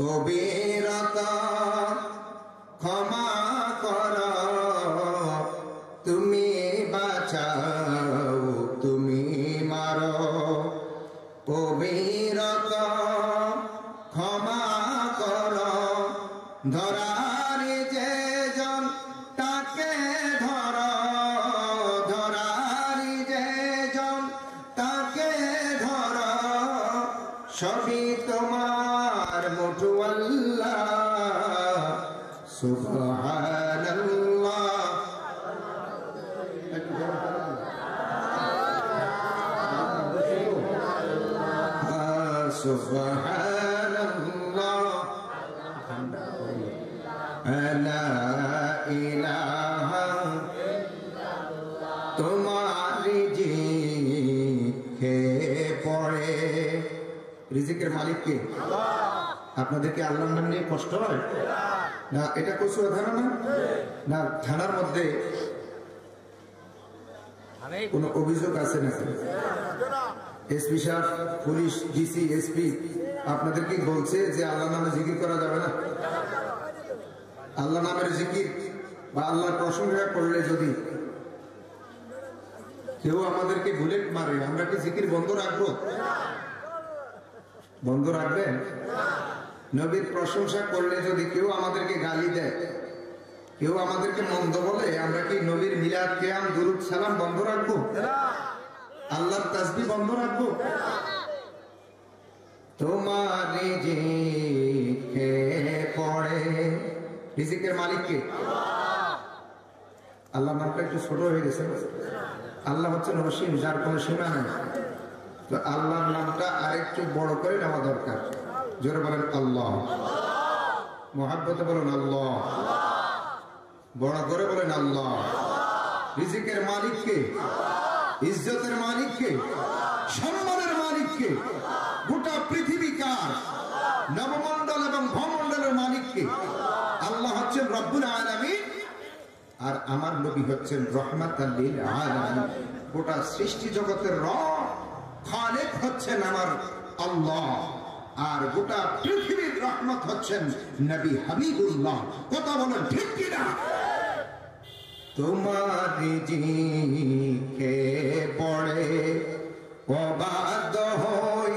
অবিরত ক্ষমা করো, তুমি বাঁচাও তুমি মারো। অবিরত ক্ষমা করো, ধরার যে জন তাকে ধরো, ধরার যে জন তাকে ধরো, সবই তোমার মোটু আল্লাহ সুবহানাল্লাহ। সুবহানাল্লাহ লা ইলাহা ইল্লাল্লাহ। তোমার রিজিকে পড়ে, রিজিকের মালিক কে? আপনাদেরকে আল্লাহর নাম নিয়ে কষ্ট হয় না? এটা কচুয়া থানা না? না থানার মধ্যে কোন অভিযোগ আছে নাকি? এসপি সাহেব, পুলিশ, ডিসি, এসপি আপনাদেরকে বলছে যে আল্লাহ নামে জিকির করা যাবে না? আল্লাহ নামের জিকির বা আল্লাহর প্রশংসা করলে যদি কেউ আমাদেরকে বুলেট মারে, আমরা কি জিকির বন্ধ রাখবো? বন্ধ রাখবেন? নবীর প্রশংসা করলে যদি কেউ আমাদেরকে গালি দেয়, কেউ আমাদেরকে মন্দ বলে, আমরা কি নবীর মিলাদ, কিয়াম, দুরূদ, সালাম বন্ধ রাখবো? আল্লাহর তাসবিহ বন্ধ রাখবো? তোমার রিজিকে পড়ে, রিজিকের মালিক কে? আল্লাহ নামটা একটু ছোট হয়ে গেছে। আল্লাহ হচ্ছেন অসীম, যার কোনো সীমা নেই। তো আল্লাহর নামটা আরেকটু বড় করে নেওয়া দরকার। জোরে বলেন আল্লাহ, মুহাব্বতে বলেন আল্লাহ, বড় করে বলেন আল্লাহ। রিজিকের মালিক কে? ইজ্জতের মালিক কে? সম্মানের মালিক কে? গোটা পৃথিবী কার? নবমণ্ডল এবং ভূমণ্ডলের মালিক কে? আল্লাহ হচ্ছেন রব্বুল আলামিন, আর আমার নবী হচ্ছেন রহমাতাল লিল আলামিন। গোটা সৃষ্টি জগতের রব খালেক হচ্ছেন আমার আল্লাহ, আর গোটা পৃথিবীর রহমত হচ্ছেন নবী হাবিবুল্লাহ। কথা বলেন ঠিক কিনা? তোমার রিজিকে পড়ে অবাধ্য হই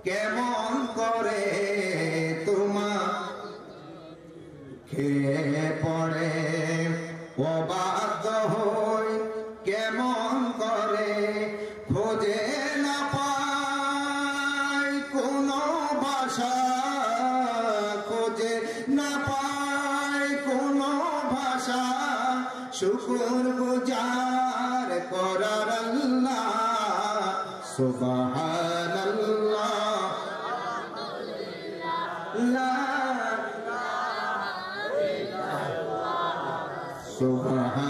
কেমন করে, তোমার খেয়ে পড়ে অবাধ্য হই কেমন করে, খোঁজে না পাই কোনো ভাষা, খোঁজে না পাই কোনো ভাষা, শুকর গুজার করার আল্লাহ সুবহানাল্লাহ।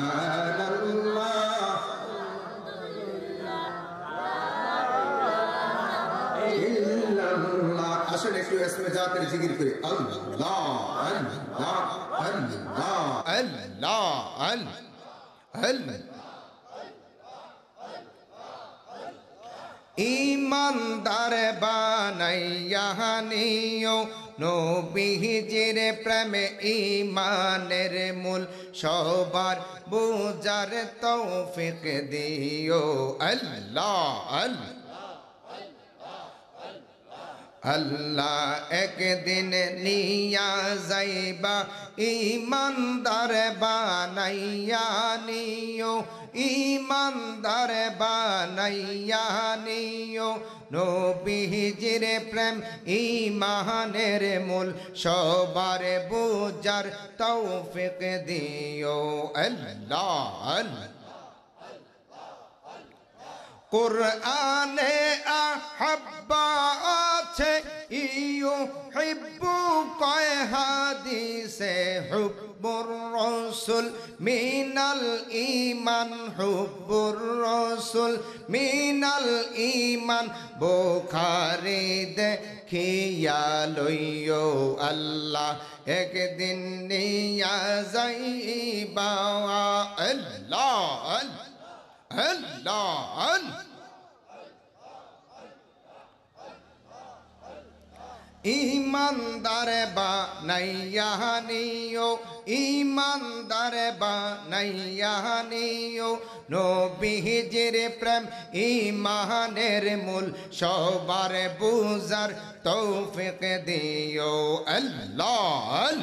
সুবহানাল্লাহ ইল্লাল্লাহ। আসলে একটু ইসমে জাতের জিকির করি। আল্লাহ আল্লাহ আল্লাহ আল্লাহ আল্লাহ। ইমানদার বানাইয়া নিও নবীজির প্রেমে, ইমানের মূল সবার বুঝার তৌফিক দিও। আল্লাহ আল্লাহ আল্লাহ একদিন নিয়া যাইবা, ইমানদার বানাইয়া নিও, ইমানদার বানাইয়া নিও নবীজির প্রেম, ইমানের মূল সবার বুঝার তৌফিক দিও। আল্লাহ আল্লাহ কুরআনে আহাব্বা আছে, ইউহিব্বু কয় হাদিসে হুব্বুর রাসূল মিনাল ঈমান, হুব্বুর রাসূল মিনাল ঈমান। বুখারী দেখিয়া লইও আল্লাহ একদিন নিয়া যাইবা। আল্লাহ আল্লাহ ইমানদার বানাইয়া নিও, ইমানদার বানাইয়া নিও, নবীজির প্রেম ইমানের মূল, সবার বুঝার তৌফিক দিও আল্লাহ।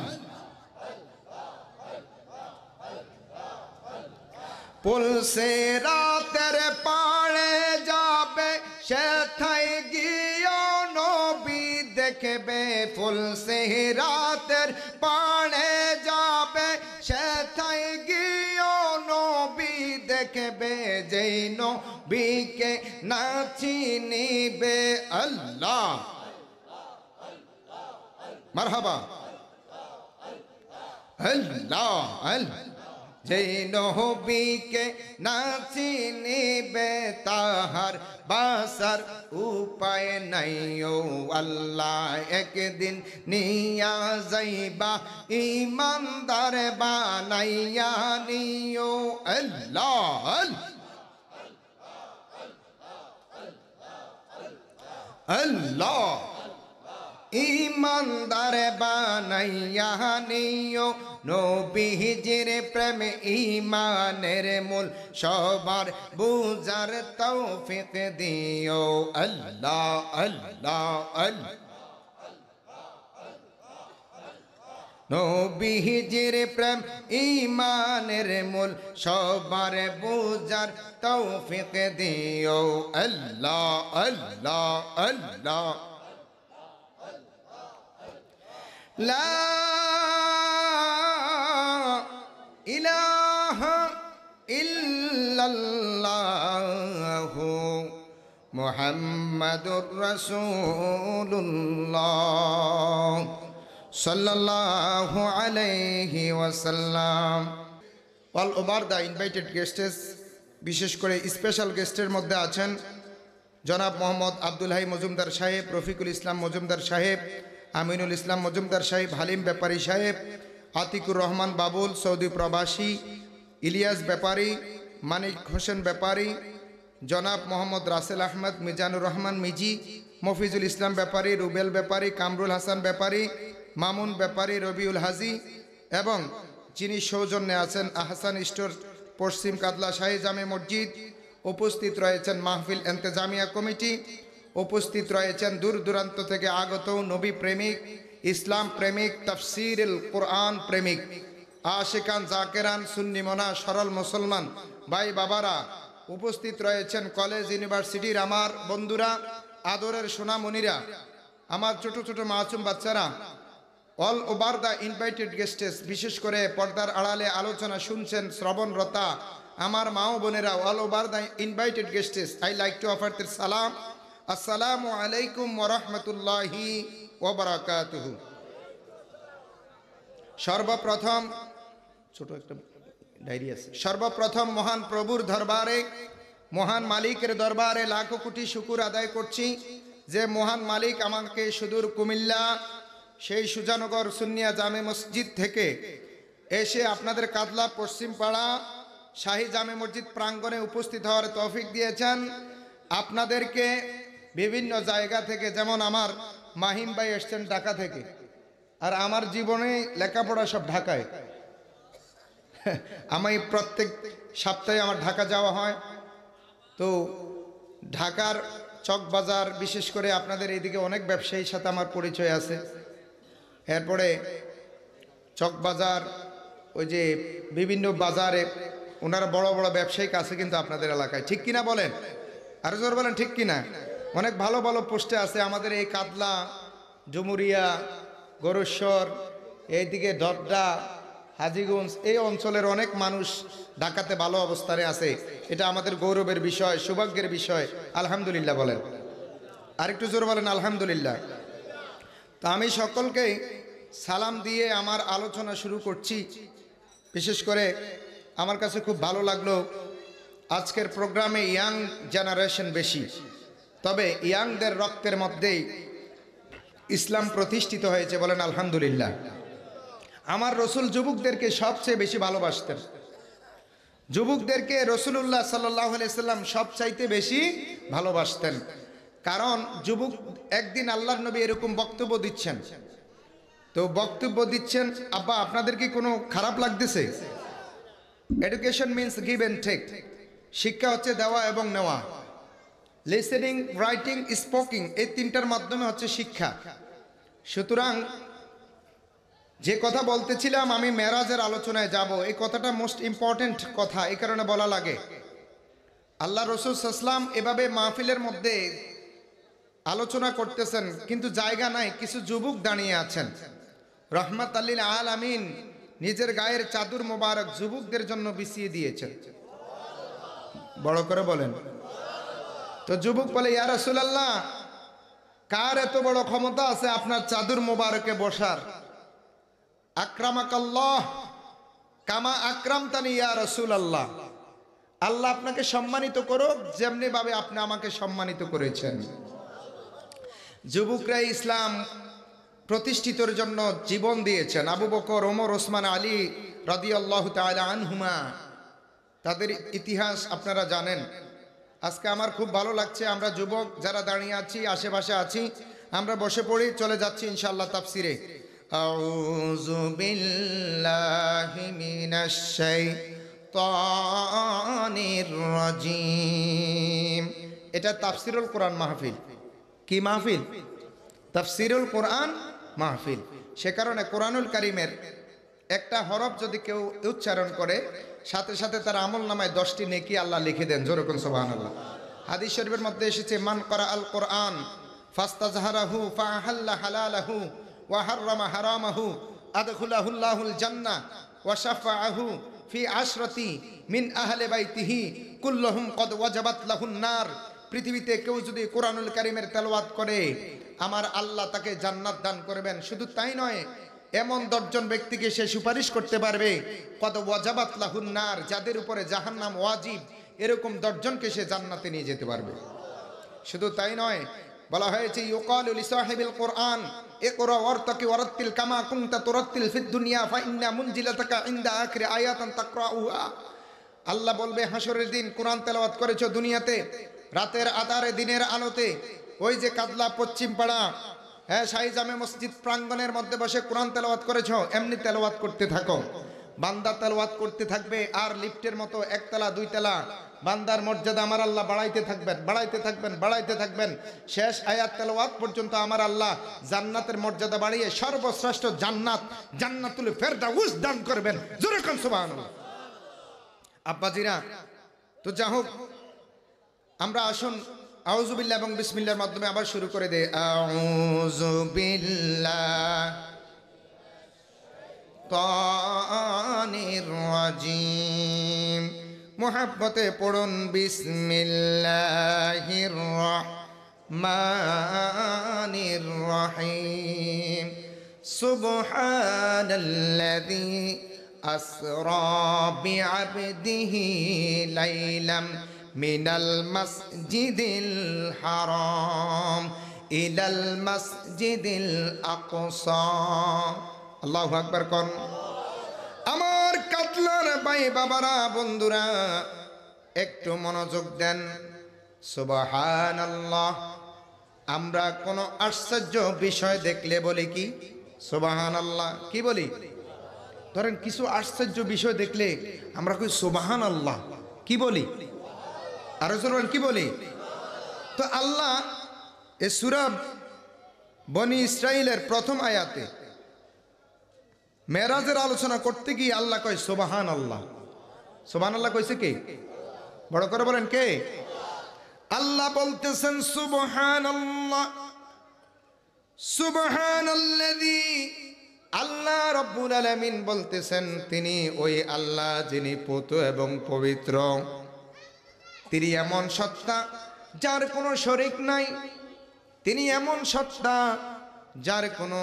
পুলসে রাতের পাড়ে যাবে, সেথায় গিয়ে নবী দেখবে। ফুলসে রাতের পাড়ে যাবে, সেথায় গিয়ে নবী দেখবে। যেই নবীকে না চিনিবে আল্লাহ মারহাবা আল্লাহ আল্লাহ। যেই নবীকে না চিনিবে, তাহার বাসার উপায় নাই ও আল্লাহ। একদিন নিয়া যাইবা, ইমানদার বানাইয়া নিও আল্লাহ। আল্লাহ ইমানদার বানাইয়া নিও, নবীজির প্রেম ইমানের মূল, সবার বুঝার তৌফিক দিও আল্লাহ আল্লাহ আল্লাহ। নবীজির প্রেম ইমানের মূল, সবার বুঝার তৌফিক দিও আল্লাহ আল্লাহ আল্লাহ। লা ইলাহা ইল্লাল্লাহু মুহাম্মাদুর রাসূলুল্লাহ সাল্লাল্লাহু আলাইহি ওয়াসাল্লাম। অল ওভার দ্য ইনভাইটেড গেস্টেস, বিশেষ করে স্পেশাল গেস্টের মধ্যে আছেন জনাব মোহাম্মদ আব্দুল হাই মজুমদার সাহেব, রফিকুল ইসলাম মজুমদার সাহেব, আমিনুল ইসলাম মজুমদার সাহেব, হালিম ব্যাপারী সাহেব, আতিকুর রহমান বাবুল সৌদি প্রবাসী, ইলিয়াস ব্যাপারী, মানিক হোসেন ব্যাপারী, জনাব মোহাম্মদ রাসেল আহমদ, মিজানুর রহমান মিজি, মফিজুল ইসলাম ব্যাপারী, রুবেল ব্যাপারী, কামরুল হাসান ব্যাপারী, মামুন ব্যাপারী, রবিউল হাজি, এবং যিনি সৌজন্যে আছেন আহসান স্টোর পশ্চিম কাদলা শাহী জামে মসজিদ। উপস্থিত রয়েছেন মাহফিল এন্তেজামিয়া কমিটি, উপস্থিত রয়েছেন দূর দূরান্ত থেকে আগত নবী প্রেমিক, ইসলাম প্রেমিক, তাফসিরুল কোরআন প্রেমিক, আশিকান জাকেরান, সুন্নি মোনা সরল মুসলমান ভাই বাবারা। উপস্থিত রয়েছেন কলেজ ইউনিভার্সিটির আমার বন্ধুরা, আদরের সোনামণিরা, আমার ছোট ছোট মাসুম বাচ্চারা। অল ওভার দ্য ইনভাইটেড গেস্টেস, বিশেষ করে পর্দার আড়ালে আলোচনা শুনছেন শ্রবণরতা আমার মা ও বোনেরা। All over the invited guests, I like to offer their সালাম। আসসালামু আলাইকুম ওয়া রাহমাতুল্লাহি ওয়া বারাকাতুহু। সর্বপ্রথম ছোট একটা ডায়েরি আছে। সর্বপ্রথম মহান প্রভুর দরবারে, মহান মালিকের দরবারে লাখো কোটি শুকর আদায় করছি যে মহান মালিক আমাকে সুদূর কুমিল্লা সেই সুজানগর সুন্নিয়া জামে মসজিদ থেকে এসে আপনাদের কাদলা পশ্চিম পাড়া শাহী জামে মসজিদ প্রাঙ্গণে উপস্থিত হওয়ার তৌফিক দিয়েছেন। আপনাদেরকে বিভিন্ন জায়গা থেকে, যেমন আমার মাহিম ভাই এসছেন ঢাকা থেকে, আর আমার জীবনে লেখাপড়া সব ঢাকায়। আমি প্রত্যেক সপ্তাহে আমার ঢাকা যাওয়া হয়। তো ঢাকার চকবাজার, বিশেষ করে আপনাদের এইদিকে অনেক ব্যবসায়ীর সাথে আমার পরিচয় আছে। এরপরে চকবাজার, ওই যে বিভিন্ন বাজারে ওনারা বড় বড় ব্যবসায়িক আছে কিন্তু আপনাদের এলাকায়, ঠিক কিনা বলেন? আরো জোর বলেন ঠিক কিনা? অনেক ভালো ভালো পোস্টে আছে আমাদের এই কাদলা, ডুমুরিয়া, গরুশ্বর, এইদিকে দড্ডা, হাজীগঞ্জ, এই অঞ্চলের অনেক মানুষ ঢাকাতে ভালো অবস্থানে আছে। এটা আমাদের গৌরবের বিষয়, সৌভাগ্যের বিষয়। আলহামদুলিল্লাহ বলেন, আরেকটু জোর বলেন আলহামদুলিল্লাহ। তা আমি সকলকে সালাম দিয়ে আমার আলোচনা শুরু করছি। বিশেষ করে আমার কাছে খুব ভালো লাগলো আজকের প্রোগ্রামে ইয়াং জেনারেশন বেশি, তবে ইয়াংদের রক্তের মধ্যেই ইসলাম প্রতিষ্ঠিত হয়েছে, বলেন আলহামদুলিল্লাহ। আমার রসুল যুবকদেরকে সবচেয়ে বেশি ভালোবাসতেন। যুবকদেরকে রসুলুল্লাহ সাল্লাল্লাহু আলাইহি সাল্লাম সবচাইতে বেশি ভালোবাসতেন। কারণ যুবক একদিন আল্লাহর নবী এরকম বক্তব্য দিচ্ছেন, তো বক্তব্য দিচ্ছেন, আব্বা আপনাদের কি কোনো খারাপ লাগতেছে? Education means give and take, শিক্ষা হচ্ছে দেওয়া এবং নেওয়া। লিসেনিং, রাইটিং, স্পিকিং, এই তিনটার মাধ্যমে হচ্ছে শিক্ষা। সুতরাং যে কথা বলতেছিলাম, আমি মেরাজের আলোচনায় যাব। এই কথাটা মোস্ট ইম্পর্টেন্ট কথা, এই কারণে বলা লাগে। আল্লাহ রসুল সাল্লাল্লাহু আলাইহি ওয়াসাল্লাম এভাবে মাহফিলের মধ্যে আলোচনা করতেছেন, কিন্তু জায়গা নাই, কিছু যুবক দাঁড়িয়ে আছেন। রহমাত লিল আলামিন নিজের গায়ের চাদর মোবারক যুবকদের জন্য বিছিয়ে দিয়েছেন। বড় করে বলেন। তো যুবক বলে, ইয়া রাসূলুল্লাহ, কার এত বড় ক্ষমতা আছে আপনার চাদর মোবারকে বসার? আকরামাকাল্লাহ কামা আকরামতানি ইয়া রাসূলুল্লাহ, আল্লাহ আপনাকে সম্মানিত করুক যেমনি ভাবে আপনি আমাকে সম্মানিত করেছেন। যুবকরা ইসলাম প্রতিষ্ঠিতর জন্য জীবন দিয়েছেন। আবু বকর, ওমর, ওসমান, আলী রাদিয়াল্লাহু তাআলা আনহুমা, তাদের ইতিহাস আপনারা জানেন। আজকে আমার খুব ভালো লাগছে, আমরা যুবক যারা দাঁড়িয়ে আছি, আশেপাশে আছি, আমরা বসে পড়ি, চলে যাচ্ছি ইনশাআল্লাহ তাফসিরে। আউযু বিল্লাহি মিনাশ শাইতানির রাজিম। এটা তাফসিরুল কোরআন মাহফিল। কি মাহফিল? তাফসিরুল কোরআন মাহফিল। সে কারণে কোরআনুল কারীমের একটা হরফ যদি কেউ উচ্চারণ করে, সাথে সাথে তার আমল নামায় 10টি নেকি আল্লাহ লিখে দেন। জোরে কোন সুবহানাল্লাহ। হাদিস শরীফের মধ্যে এসেছে, মান করা আল কোরআন ফাস্তাজহারাহু ফাআহাল্লা হালালাহু ওয়া হাররামা হারামাহু আদখুলাহুল্লাহুল জান্নাহ ওয়া শাফাআহু ফি আশরাতি মিন আহলি বাইতিহি কুল্লুহুম কদ ওয়াজাবাত লাহুন নার। পৃথিবীতে কেউ যদি কোরআনুল কারীমের তেলাওয়াত করে, আমার আল্লাহ তাকে জান্নাত দান করবেন। শুধু তাই নয়, এমন 10 জন ব্যক্তিকে সে সুপারিশ করতে পারবে, কদ ওয়াজাবাত লাহুন নার, যাদের উপরে জাহান্নাম ওয়াজিব, এরকম 10 জনকে সে জান্নাতে নিয়ে যেতে পারবে। শুধু তাই নয়, বলা হয়েছে ইউকালু লিসাহিবিল কোরআন ইকরা ওয়ারতাকি ওয়ারাত্তিল কামা কুনতা তুরাত্তিল ফিদ দুনিয়া ফা ইন্না মুনজিলাতাকা ইনদা আখির আয়াতান তাকরাউহা। আল্লাহ বলবে, হাসরের দিন কোরআন তেলাওয়াত করেছো দুনিয়াতে, রাতের আধারে দিনের আলোতে, ওই যে কাদলা পশ্চিম পাড়া, হ্যাঁ, শাহী জামে মসজিদ প্রাঙ্গণের মধ্যে বসে কোরআন তেলাওয়াত করেছো, এমনি তেলাওয়াত করতে থাকো। বান্দা তেলাওয়াত করতে থাকবে, আর লিফটের মতো 1 তলা 2 তলা বান্দার মর্যাদা আমার আল্লাহ বাড়াইতে থাকবেন, বাড়াইতে থাকবেন, বাড়াইতে থাকবেন। শেষ আয়াত তেলাওয়াত পর্যন্ত আমার আল্লাহ জান্নাতের মর্যাদা বাড়িয়ে সর্বশ্রেষ্ঠ জান্নাত, জান্নাতুল ফেরদাউস দান করবেন। জোরে কোন সুবহানাল্লাহ। আব্বাজিরা, তো যা হোক, আমরা আসুন আউযু বিল্লাহ এবং বিসমিল্লাহর মাধ্যমে আবার শুরু করে দেই। আউযু বিল্লাহির রাজিম। মুহাব্বতে পড়ুন বিসমিল্লাহির রহমানির রহিম। সুবহানাল্লাযী আসরা বিআবদিহি লাইলাম মিনাল মসজিদিল হারাম ইলাল মসজিদিল আকসা। আল্লাহু আকবার কোন। আমার কাতলার ভাই বাবারা, বন্ধুরা, একটু মনোযোগ দেন। সুবহানাল্লাহ। আমরা কোনো আশ্চর্য বিষয় দেখলে বলি কি সুবহানাল্লাহ? কি বলি? ধরেন কিছু আশ্চর্য বিষয় দেখলে আমরা কই সুবহানাল্লাহ। কি বলি? আরো জোরে কি বলি? তো আল্লাহ এই সূরা বনি ইসরাইলের প্রথম আয়াতে মেরাজের আলোচনা করতে গিয়ে আল্লাহ কয় সুবহানাল্লাহ। সুবহানাল্লাহ কইছে কে? বড় করে বলেন কে? আল্লাহ বলতেছেন সুবহানাল্লাহ, সুবহানাল্লাযী। আল্লাহ রাব্বুল আলামিন বলতেছেন, তিনি ওই আল্লাহ যিনি পূত এবং পবিত্র। তিনি এমন সত্তা যার কোনো শরীক নাই, তিনি এমন সত্তা যার কোনো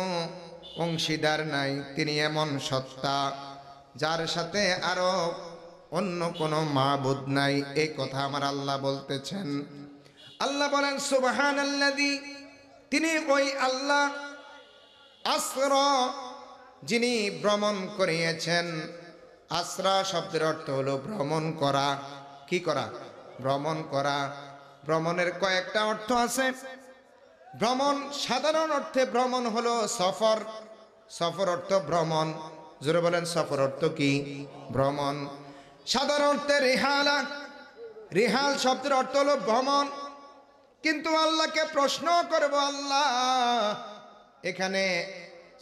অংশীদার নাই, তিনি এমন সত্তা যার সাথে আরো অন্য কোনো মাবুদ নাই। এই কথা আমার আল্লাহ বলতেছেন। আল্লাহ বলেন সুবহানাল্লাযী, তিনি ওই আল্লাহ, আসরা, যিনি ভ্রমণ করিয়েছেন। আসরা শব্দের অর্থ হলো ভ্রমণ করা। কি করা? ভ্রমণ করা। ভ্রমণের কয়েকটা অর্থ আছে। ভ্রমণ সাধারণ অর্থে ভ্রমণ হলো সফর। সফর অর্থ ভ্রমণ। জোরে বলেন সফর অর্থ কি? ভ্রমণ। সাধারণ অর্থে রিহালা, রিহাল শব্দের অর্থ হলো ভ্রমণ। কিন্তু আল্লাহকে প্রশ্ন করব, আল্লাহ এখানে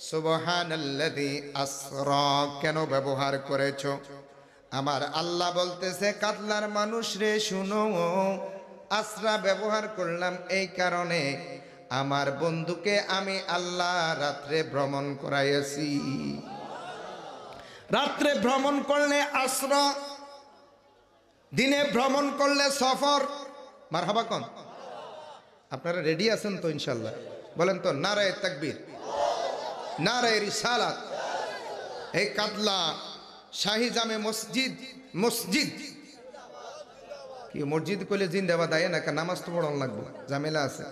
সুবহানাল্লাযী আসরা কেন ব্যবহার করেছো? আমার আল্লাহ বলতেছে, কাতলার মানুষ রে শুনো, আসরা ব্যবহার করলাম এই কারণে আমার বন্ধুকে আমি আল্লাহ রাত্রে ভ্রমণ করাইয়াছি। রাত্রে ভ্রমণ করলে আসরা, দিনে ভ্রমণ করলে সফর। মারহাবা কোন? আপনারা রেডি আছেন তো ইনশাল্লাহ? বলেন তো নারায়ে তাকবীর, নারায়ে রিসালাত। এই কাতলা শাহী জামে মসজিদ, মসজিদ কি মসজিদ কইলে জিন্দাবাদ আয় না, নামাজ তো পড়ান লাগবে, ঝামেলা আছে।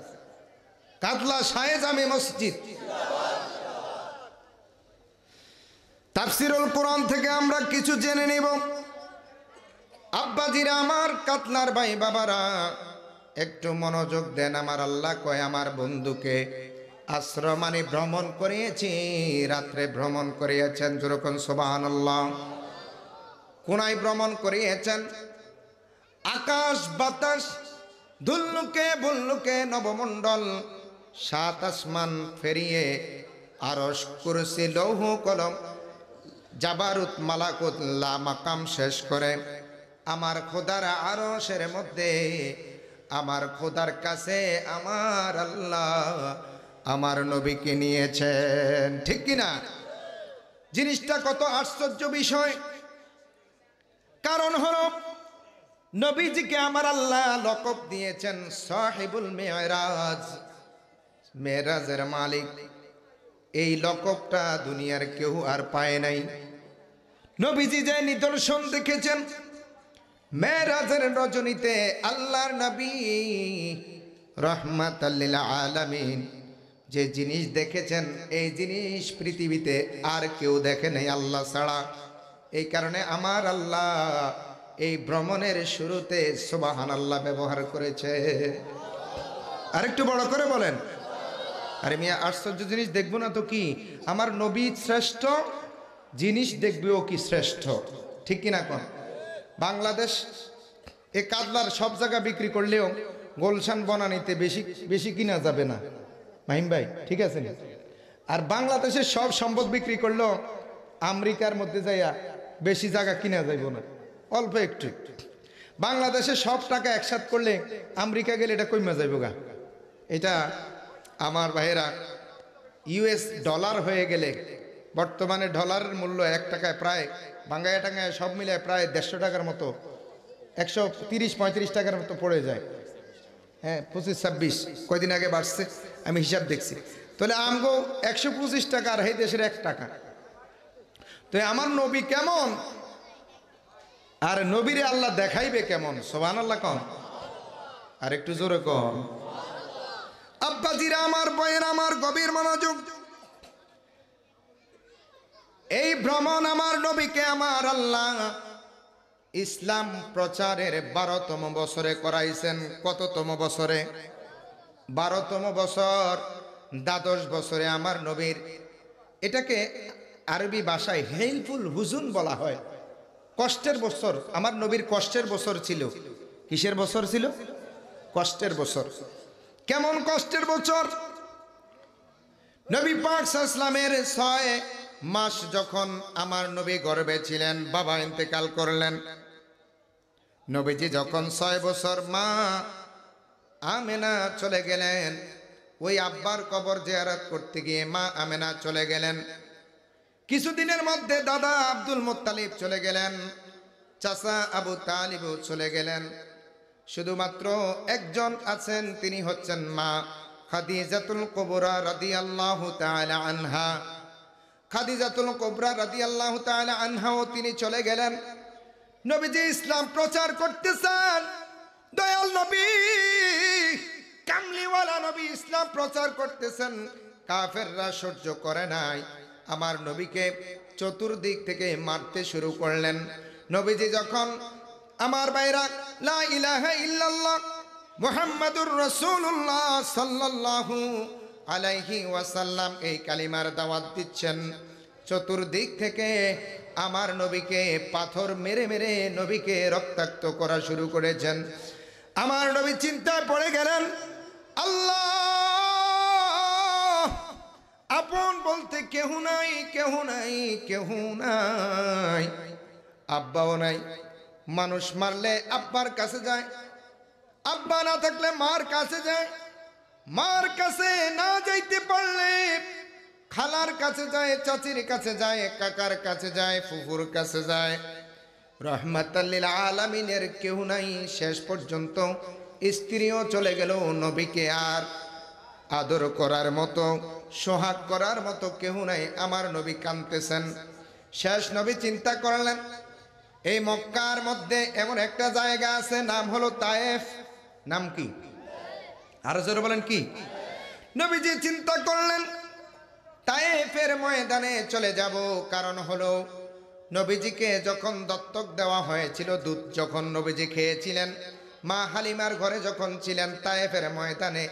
কাতলা শাহী জামে মসজিদ। তাফসীরুল কোরআন থেকে আমরা কিছু জেনে নিব। আব্বাজিরা আমার, কাতলার ভাই বাবারা, একটু মনোযোগ দেন। আমার আল্লাহ কয় আমার বন্ধুকে আশ্রমানে ভ্রমণ করিয়েছি, রাত্রে ভ্রমণ করিয়েছেন। যেরকম সুবহানাল্লাহ। কোনায় ভ্রমণ করিয়েছেন? আকাশ বাতাস, ধুল্লুকে বুল্লুকে, নবমণ্ডল, সাত আসমান ফেরিয়ে আরশ, কুরসি, লৌহ কলম, জাবারুত, মালাকুত, লা মাকাম শেষ করে আমার খোদার আরশের মধ্যে, আমার খোদার কাছে আমার আল্লাহ আমার নবীকে নিয়েছেন। ঠিক কিনা? জিনিসটা কত আশ্চর্য বিষয়। কারণ হলো নবীজিকে আমার আল্লাহ লকব দিয়েছেন সাহিবুল মেরাজ, মেরাজের মালিক। এই লকবটা দুনিয়ার কেউ আর পায় নাই। নবীজি যে নিদর্শন দেখেছেন মেরাজের রজনীতে, আল্লাহর নবী রাহমাতাল লিল আলামিন যে জিনিস দেখেছেন, এই জিনিস পৃথিবীতে আর কেউ দেখে নাই আল্লাহ ছাড়া। এই কারণে আমার আল্লাহ এই ভ্রমণের শুরুতে সুবহানাল্লাহ ব্যবহার করেছে। আরেকটু বড় করে বলেন। আরে মিয়া, আশ্চর্য জিনিস দেখবো না তো কি? আমার নবী শ্রেষ্ঠ, জিনিস দেখবে ও কি শ্রেষ্ঠ। ঠিক কিনা কোন? বাংলাদেশ এ কাতলার সব জায়গা বিক্রি করলেও গোলশান বনানীতে বেশি বেশি কিনা যাবে না। মাহিম ভাই ঠিক আছে না? আর বাংলাদেশের সব সম্পদ বিক্রি করলেও আমেরিকার মধ্যে যাইয়া বেশি জায়গা কিনা যাইব না, অল্প একটু। বাংলাদেশে সব টাকা একসাথ করলে আমেরিকা গেলে এটা কইমা যাইব গা। এটা আমার ভাইয়েরা ইউএস ডলার হয়ে গেলে, বর্তমানে ডলারের মূল্য 1 টাকায় প্রায় বাঙ্গায় টাঙ্গায় সব মিলে প্রায় 150 টাকার মতো, 130-35 টাকার মতো পড়ে যায়। হ্যাঁ, 25-26 কয়দিন আগে বাড়ছে, আমি হিসাব দেখছি। তাহলে আমগো 125 টাকা আর এই দেশের 1 টাকা। তো আমার নবী কেমন, আর নবীরে আল্লাহ দেখাইবে কেমন? সুবহানাল্লাহ কোন? আর একটু জোরে কোন। আব্বাজিরা আমার, বয়ের আমার, গভীর মনোযোগ। এই ভ্রমণ আমার নবীকে আমার আল্লাহ ইসলাম প্রচারের 12তম বছরে করাইছেন। কততম বছরে? 12তম বছর। দ্বাদশ বছরে আমার নবীর, এটাকে আরবি ভাষায় হেইলফুল হুজুন বলা হয়। কষ্টের বছর। আমার নবীর কষ্টের বছর ছিল। কিসের বছর ছিল? কষ্টের বছর। কেমন কষ্টের বছর? নবী পাক সাল্লাল্লাহু আলাইহি ওয়াসাল্লামের 6 মাস যখন আমার নবী গর্ভে ছিলেন, বাবা ইন্তেকাল করলেন। নবীজি যখন 6 বছর, মা আমেনা চলে গেলেন। ওই আব্বার কবর জিয়ারত করতে গিয়ে মা আমেনা চলে গেলেন। কিছুদিনের মধ্যে দাদা আব্দুল মুত্তালিব চলে গেলেন, চাচা আবু তালিবও চলে গেলেন। শুধুমাত্র একজন আছেন, তিনি হচ্ছেন মা খাদিজাতুল কুবরা রাদিয়াল্লাহু তাআলা আনহা। খাদিজাতুল কুবরা রাদিয়াল্লাহু তাআলা আনহাও তিনি চলে গেলেন। নবীজি ইসলাম প্রচার করতেছেন। দয়াল নবী, কামলিওয়ালা নবী ইসলাম প্রচার করতেছেন। কাফেররা সহ্য করে নাই, আমার নবীকে চতুর্দিক থেকে মারতে শুরু করলেন। নবীজি যখন আমার ভাইরা লা ইলাহা ইল্লাল্লাহ মুহাম্মাদুর রাসূলুল্লাহ সাল্লাল্লাহু আলাইহি ওয়াসাল্লাম এই কালিমার দাওয়াত দিচ্ছেন। চতুর্দিক থেকে আমার নবীকে পাথর মেরে মেরে নবীকে রক্তাক্ত করা শুরু করেছেন। আমার নবী চিন্তায় পড়ে গেলেন, আল্লাহ, আপন বলতে কেহ নাই, কেহ নাই, কেহ নাই, আব্বাও নাই। মানুষ মারলে আব্বার কাছে যায়, আব্বা না থাকলে মার কাছে যায়, মার কাছে না যাইতে পারলে খালার কাছে যায়, চাচির কাছে যায়, কাকার কাছে যায়, ফুফুর কাছে যায়। রহমাতাল লিল আলামিনের কেউ নাই। শেষ পর্যন্ত স্ত্রীও চলে গেল, নবীকে আর আদর করার মতো, সোহাগ করার মতো কেউ নাই। আমার নবী কাঁদতেছেন। শেষ নবী চিন্তা করলেন, এই মক্কার মধ্যে এমন একটা জায়গা আছে, নাম হলো তায়েফ। নাম কি? আরো জোরে বলেন কি? নবীজি চিন্তা করলেন তায়েফের ময়দানে চলে যাব। কারণ হলো নবীজিকে যখন দত্তক দেওয়া হয়েছিল, দুধ যখন নবীজি খেয়েছিলেন, মা হালিমার ঘরে যখন ছিলেন, তায়েফের ময়দানে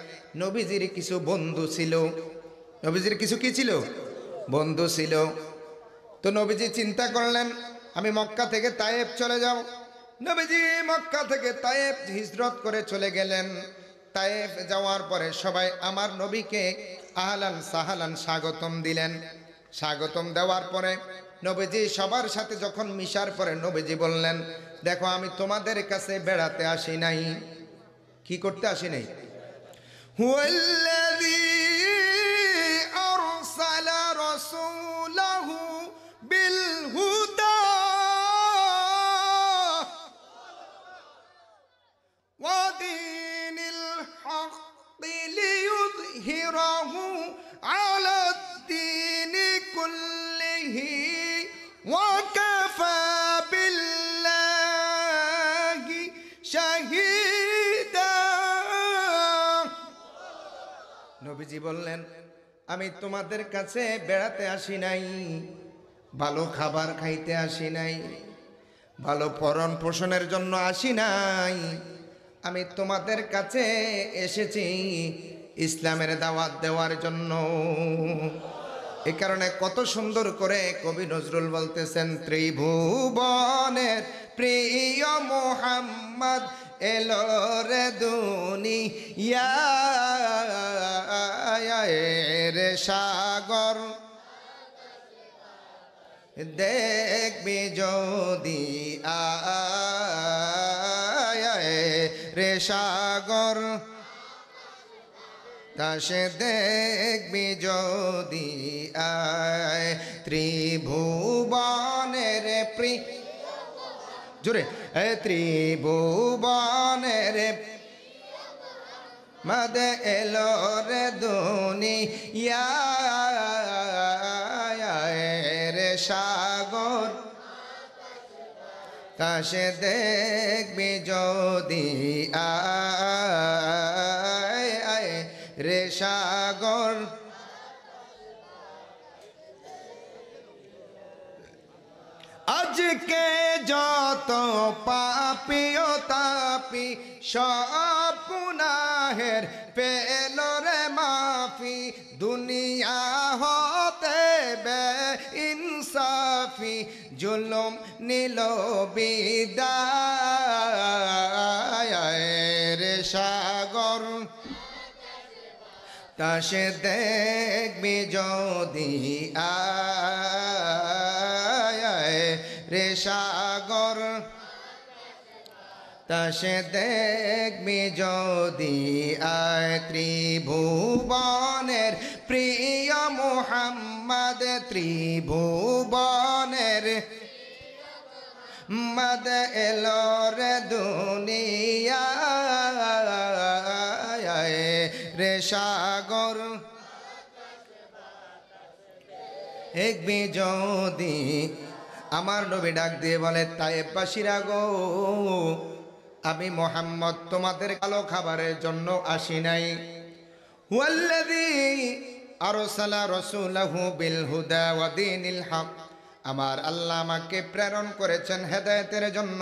নবীজির কিছু বন্ধু ছিল। নবীজির কিছু কি ছিল? বন্ধু ছিল। তো নবীজি চিন্তা করলেন আমি মক্কা থেকে তায়েফ চলে যাব। নবীজি মক্কা থেকে তায়েফ হিজরত করে চলে গেলেন। তায়েফ যাওয়ার পরে সবাই আমার নবীকে আহলান সাহালান স্বাগতম দিলেন। স্বাগতম দেওয়ার পরে নবীজি সবার সাথে যখন মিশার পরে নবীজি বললেন, দেখো আমি তোমাদের কাছে বেড়াতে আসি নাই। কি করতে আসি নাই? হুয়াল্লাযী আরসালা রাসূলাহু বিল হুদা ওয়া দীনিল হাক্কি লিইয়ুযহিরাহু আলা দ্দীনি কুল্লিহি ওয়া কাফা বিল্লাহি শাহীদা। নবীজি বললেন আমি তোমাদের কাছে বেড়াতে আসি নাই, ভালো খাবার খাইতে আসি নাই, ভালো ভরণ পোষণের জন্য আসি নাই। আমি তোমাদের কাছে এসেছি ইসলামের দাওয়াত দেওয়ার জন্য। এ কারণে কত সুন্দর করে কবি নজরুল বলতেছেন, ত্রিভুবনের প্রিয় মুহাম্মদ এলো রে দুনিয়ায় রে সাগর দেখবি যদি আয় রে সাগর তাসে দেখবি যদি আয়। ত্রিভুবনের জোরে ত্রিভুবনের মদ এলো রে দুনিয়ায় রে সাগর তাসে দেখবি যদি আয় রে সাগর। আজকে যত পাপী ও তাপী সব গুনাহের পেল রে মাফি, দুনিয়া হতে বে ইনসাফি জুলুম নিল বিদায় রে সাগর তাসে দেখবি যদি আয় রে সাগর তাসে দেখবি যদি আয়। ত্রিভুবনের প্রিয় মুহাম্মদ ত্রিভুবনের মদ এলো রে দুনিয়ায় রে সাগর দেখবি যদি। আমার নবী ডাক দিয়ে বলে, তায়েফবাসীরা গো, আমি মুহাম্মদ তোমাদের কালো খাবারের জন্য আসি নাই। হুয়াল্লাযী আরসালা রাসূলাহু বিল হুদা ওয়া দীনিল হক, আমার আল্লাহ আমাকে প্রেরণ করেছেন হেদায়েতের জন্য,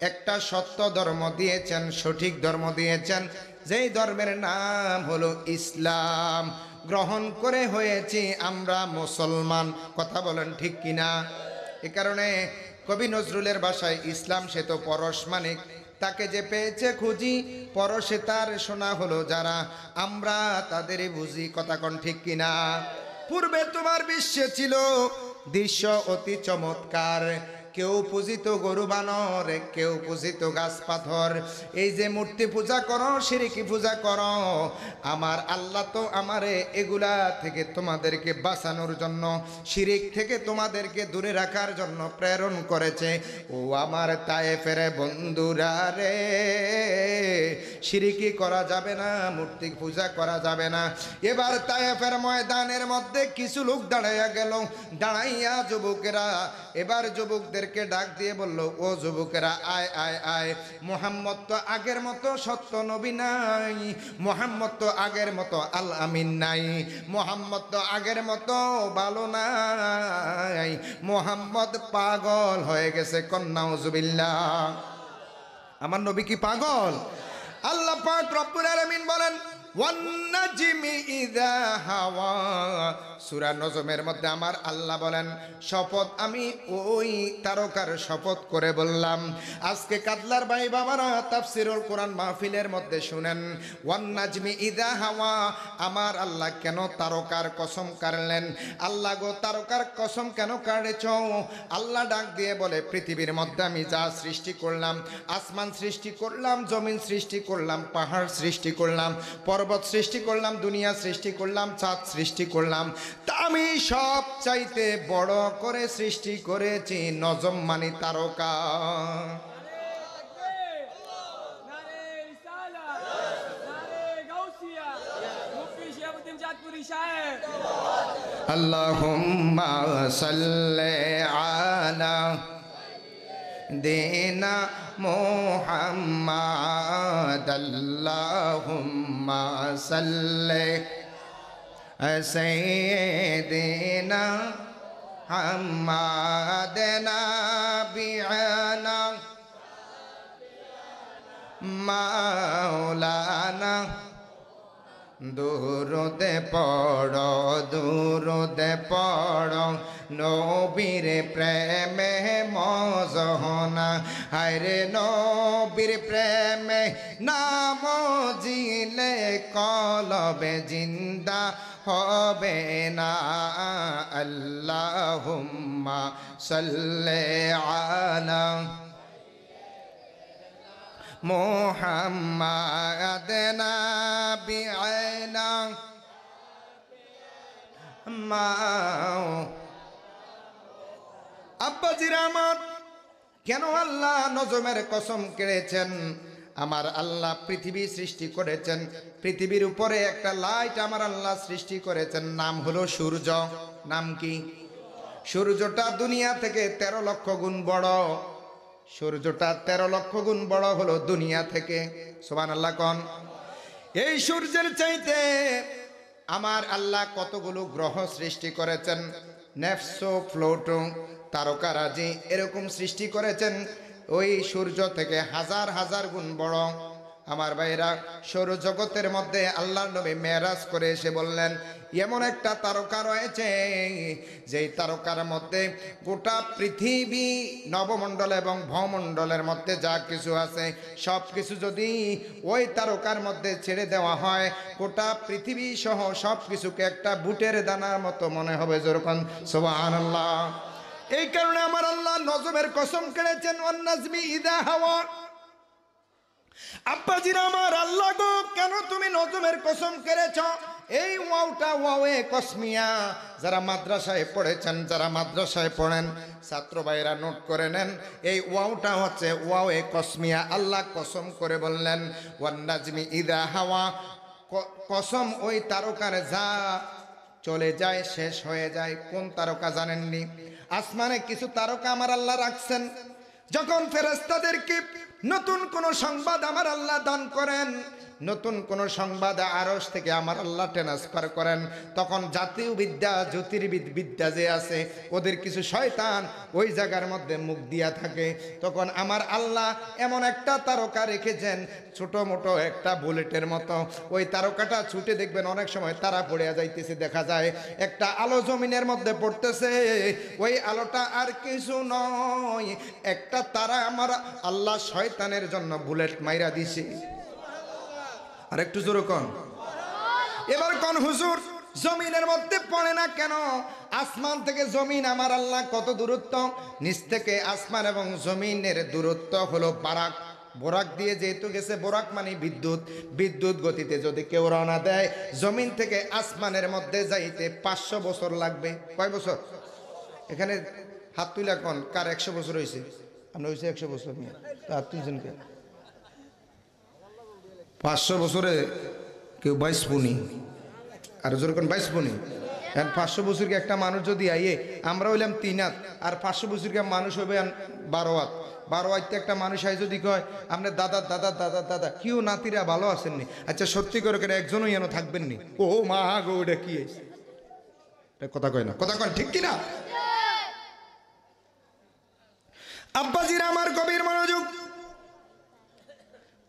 একটা সত্য ধর্ম দিয়েছেন, সঠিক ধর্ম দিয়েছেন, যেই ধর্মের নাম হলো ইসলাম। গ্রহণ করে হয়েছি আমরা মুসলমান। কথা বলেন ঠিক কিনা? এ কারণে কবি নজরুলের ভাষায় ইসলাম সে তো পরশমানিক, তাকে যে পেয়েছে খুঁজি, পরশে তার শোনা হলো যারা, আমরা তাদেরই বুঝি। কথা কোন ঠিক কিনা? পূর্বে তোমার বিশ্বে ছিল দৃশ্য অতি চমৎকার, কেউ পূজিত গরু বানর, কেউ পূজিত গাছ পাথর। এই যে মূর্তি পূজা করো, শিরকি পূজা করো, আমার আল্লাহ তো আমারে এগুলা থেকে তোমাদেরকে বাঁচানোর জন্য, শিরিক থেকে তোমাদেরকে দূরে রাখার জন্য প্রেরণ করেছে। ও আমার তায়েফের বন্ধুরা রে, শিরিকি করা যাবে না, মূর্তি পূজা করা যাবে না। এবার তায়েফের ময়দানের মধ্যে কিছু লোক দাঁড়াইয়া গেল, দাঁড়াইয়া যুবকেরা এবার যুবকদেরকে ডাক দিয়ে বলল, ও যুবকেরা, আয় আয় আয়, মুহাম্মদ তো আগের মতো সত্য নবী নাই, মুহাম্মদ তো আগের মতো আল আমিন নাই, মুহাম্মদ তো আগের মতো ভালো নাই, মুহাম্মদ পাগল হয়ে গেছে। নাউজুবিল্লাহ। আমার নবী কি পাগল? আল্লাহ পাক রব্বুল আলামিন বলেন, ওয়ান নাজমি ইযা হাওয়া। সূরা নজমের মধ্যে আমার আল্লাহ বলেন, শপথ আমি ওই তারকার শপথ করে বললাম। আজকে কাদলার ভাই বাবারা তাফসীরুল কোরআন মাহফিলের মধ্যে শুনেন, ওয়ান নাজমি ইযা হাওয়া, আমার আল্লাহ কেন তারকার কসম কাটলেন? আল্লাহ গো, তারকার কসম কেন কাটেছ? আল্লাহ ডাক দিয়ে বলে, পৃথিবীর মধ্যে আমি যা সৃষ্টি করলাম, আসমান সৃষ্টি করলাম, জমিন সৃষ্টি করলাম, পাহাড় সৃষ্টি করলাম, পর্বত সৃষ্টি করলাম, দুনিয়া সৃষ্টি করলাম, চাঁদ সৃষ্টি করলাম, তা আমি সব চাইতে বড় করে সৃষ্টি করেছি নজম মানি তারকা। আল্লাহুম্মা সাল্লি আলা দেনা মুহাম্মাদ, আল্লাহুম্মা সাল্লি সাইয়্যিদিনা মুহাম্মাদ নাবিয়ানা মাওলানা। দুরুদে পড়ো, দুরুদে পড়ো, নবীর প্রেমে মজহনা। হায়রে নবীর প্রেমে নাম জিলে কলবে জিন্দা হবে না। আল্লাহুম্মা সাল্লি আলা মুহাম্মাদ নাবিয়ানা মাও। আব্বাজিরা আমার, কেন আল্লাহ নজমের কসম কেড়েছেন? আমার আল্লাহ পৃথিবী সৃষ্টি করেছেন, পৃথিবীর উপরে একটা লাইট আমার আল্লাহ সৃষ্টি করেছেন, নাম হলো সূর্য। নাম কি? সূর্যটা দুনিয়া থেকে 13 লক্ষ গুণ বড়। সূর্যটা 13 লক্ষ গুণ বড় হলো দুনিয়া থেকে। সুবহানাল্লাহ কোন? এই সূর্যের চাইতে আমার আল্লাহ কতগুলো গ্রহ সৃষ্টি করেছেন, নেপসো, প্লুটো, তারকারাজি, এরকম সৃষ্টি করেছেন। ওই সূর্য থেকে হাজার হাজার গুণ বড়। আমার ভাইরা, সৌরজগতের মধ্যে আল্লাহর নবী মেরাজ করে এসে বললেন, এমন একটা তারকা রয়েছে যেই তারকার মধ্যে গোটা পৃথিবী, নবমণ্ডল এবং ভূমণ্ডলের মধ্যে যা কিছু আছে সব কিছু যদি ওই তারকার মধ্যে ছেড়ে দেওয়া হয়, গোটা পৃথিবী সহ সব কিছুকে একটা বুটের দানার মতো মনে হবে। যেরকম সুবহানাল্লাহ। এই কারণে আমার আল্লাহ নজমের কসম কেড়েছেন, ওয়ান নাজমি ইযা হাওয়া। আব্বাজিরা আমার, আল্লাহ গো, কেন তুমি নজমের কসম করেছ? এই ওয়াওটা ওয়াওয়ে কসমিয়া। যারা মাদ্রাসায় পড়েছেন, যারা মাদ্রাসায় পড়েন, ছাত্র ভাইরা নোট করে নেন, এই ওয়াওটা হচ্ছে ওয়াওয়ে কসমিয়া। আল্লাহ কসম করে বললেন, ওয়ান নাজমি ইযা হাওয়া, কসম ওই তারকার যা চলে যায়, শেষ হয়ে যায়। কোন তারকা জানেননি? আসমানে কিছু তারকা আমার আল্লাহ রাখছেন। যখন ফেরেশতাদেরকে নতুন কোন সংবাদ আমার আল্লাহ দান করেন, নতুন কোন সংবাদ আরশ থেকে আমার আল্লাহ ট্রান্সফার করেন, তখন জাতীয় বিদ্যা জ্যোতির্বিদ্যা যে আছে ওদের কিছু শয়তান ওই জায়গার মধ্যে মুখ দিয়া থাকে। তখন আমার আল্লাহ এমন একটা তারকা রেখেছেন ছোট মোটো একটা বুলেটের মতো, ওই তারকাটা ছুটে দেখবেন অনেক সময় তারা পড়ে যাইতেছে, দেখা যায় একটা আলো জমিনের মধ্যে পড়তেছে, ওই আলোটা আর কিছু নয়, একটা তারা আমার আল্লাহ শয়তানের জন্য বুলেট মাইরা দিছে। আর একটু জোরে কোন, এবার কোন হুজুর জমিনের মধ্যে পড়ে না কেন? আসমান থেকে জমিন আমার আল্লাহ কত দূরত্ব, নিচ থেকে আসমান এবং জমিনের দূরত্ব হলো বারাক। বোরাক দিয়ে যেহেতু গেছে, বোরাক মানে বিদ্যুৎ, বিদ্যুৎ গতিতে যদি কেউ রওনা দেয় জমিন থেকে আসমানের মধ্যে যাইতে 500 বছর লাগবে। কয় বছর? এখানে হাত তুলে কোন কার 100 বছর হয়েছে? আমরা হয়েছে 100 বছর নিয়ে হাত তুলছেনকে? 500 বছরে কেউ 22 পুনি, আর যেরকম 22 পুনি। 500 বছরকে একটা মানুষ যদি আইয়ে, আমরা হইলাম 3 হাত, আর 500 বছরকে মানুষ হবে 12 হাত। 12 হাতে একটা মানুষ আই যদি কয় আমরা দাদা দাদা দাদা দাদা, কেউ নাতিরা ভালো আছেননি? আচ্ছা সত্যি করে কেন একজনও যেন থাকবেননি? ও মা গো, ওটা কি হয়েছে? কথা কয় না, কথা কয় ঠিক কিনা? আব্বাজিরা আমার গভীর মনোযোগ।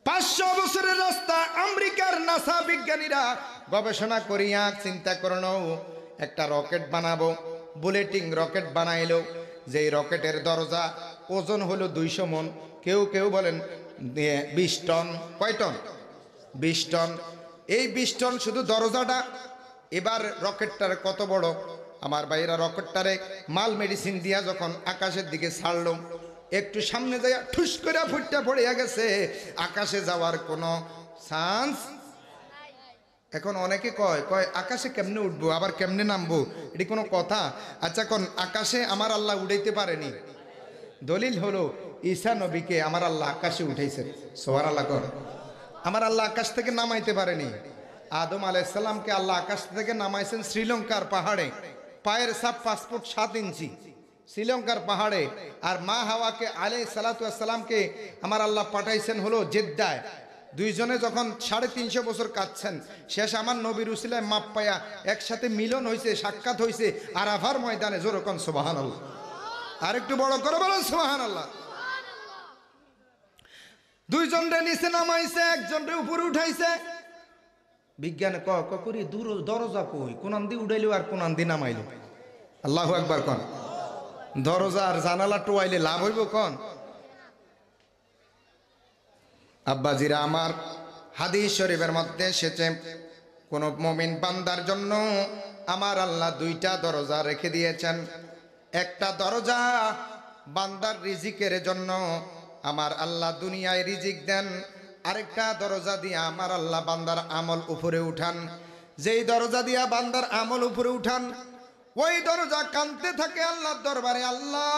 500 বছরের রাস্তা আমেরিকার নাসা বিজ্ঞানীরা গবেষণা করিয়া চিন্তা করলো একটা রকেট বানাবো, বুলেটিং রকেট বানাইলো, যেই রকেটের দরজা ওজন হলো 200 মন, কেউ কেউ বলেন 20 টন। কয় টন? 20 টন। এই 20 টন শুধু দরজাটা। এবার রকেটটার কত বড়? আমার ভাইরা রকেটটারে মাল মেডিসিন দিয়া যখন আকাশের দিকে ছাড়লো, একটু সামনে যায় ঠুস করে ফুটটা পড়িয়া গেছে, আকাশে যাওয়ার কোনো চান্স। এখন অনেকে কয় কয় আকাশে কেমনে উঠবো আবার কেমনে নামবো, এটি কোনো কথা? আচ্ছা কোন আকাশে আমার আল্লাহ উঠাইতে পারেনি? দলিল হলো ঈসা নবীকে আমার আল্লাহ আকাশে উঠাইছেন। সুবহানাল্লাহ কর। আমার আল্লাহ আকাশ থেকে নামাইতে পারেনি। আদম আলাইহিস সালামকে আল্লাহ আকাশ থেকে নামাইছেন শ্রীলঙ্কার পাহাড়ে, পায়ের ছাপ 5 ফুট 7 ইঞ্চি শ্রীলঙ্কার পাহাড়ে। আর মা হাওয়াকে আলাইহিস সালাতু ওয়াস সালামকে আমার আল্লাহ পাঠাইছেন হলো জেদ্দায়। দুইজনে যখন 350 বছর কাটছেন, শেষ আমার নবীর উসিলায় মাপ পায়া একসাথে মিলন হয়েছে, সাক্ষাৎ হয়েছে আরাফার ময়দানে। জোরকন সুবহানাল্লাহ, আর একটু বড় করে বলেন সুবহানাল্লাহ। দুইজনরে নিচে নামাইছে, একজনরে উপরে উঠাইছে। বিজ্ঞানে করি দরজা কই, কোন দি উড়াইলো আর কোন দি নামাইলো? আল্লাহু আকবার কোন। দরজা আর জানালা টোয়াইলে লাভ হইব কোন? আব্বাজিরা আমার, হাদিস শরীফের মধ্যে এসেছে কোন মুমিন বান্দার জন্য আমার আল্লাহ 2টা দরজা রেখে দিয়েছেন। একটা দরজা বান্দার রিজিকের জন্য, আমার আল্লাহ দুনিয়ায় রিজিক দেন। আরেকটা দরজা দিয়ে আমার আল্লাহ বান্দার আমল উপরে উঠান। যেই দরজা দিয়া বান্দার আমল উপরে উঠান, ওই দরজা কাঁদতে থাকে আল্লাহর দরবারে, আল্লাহ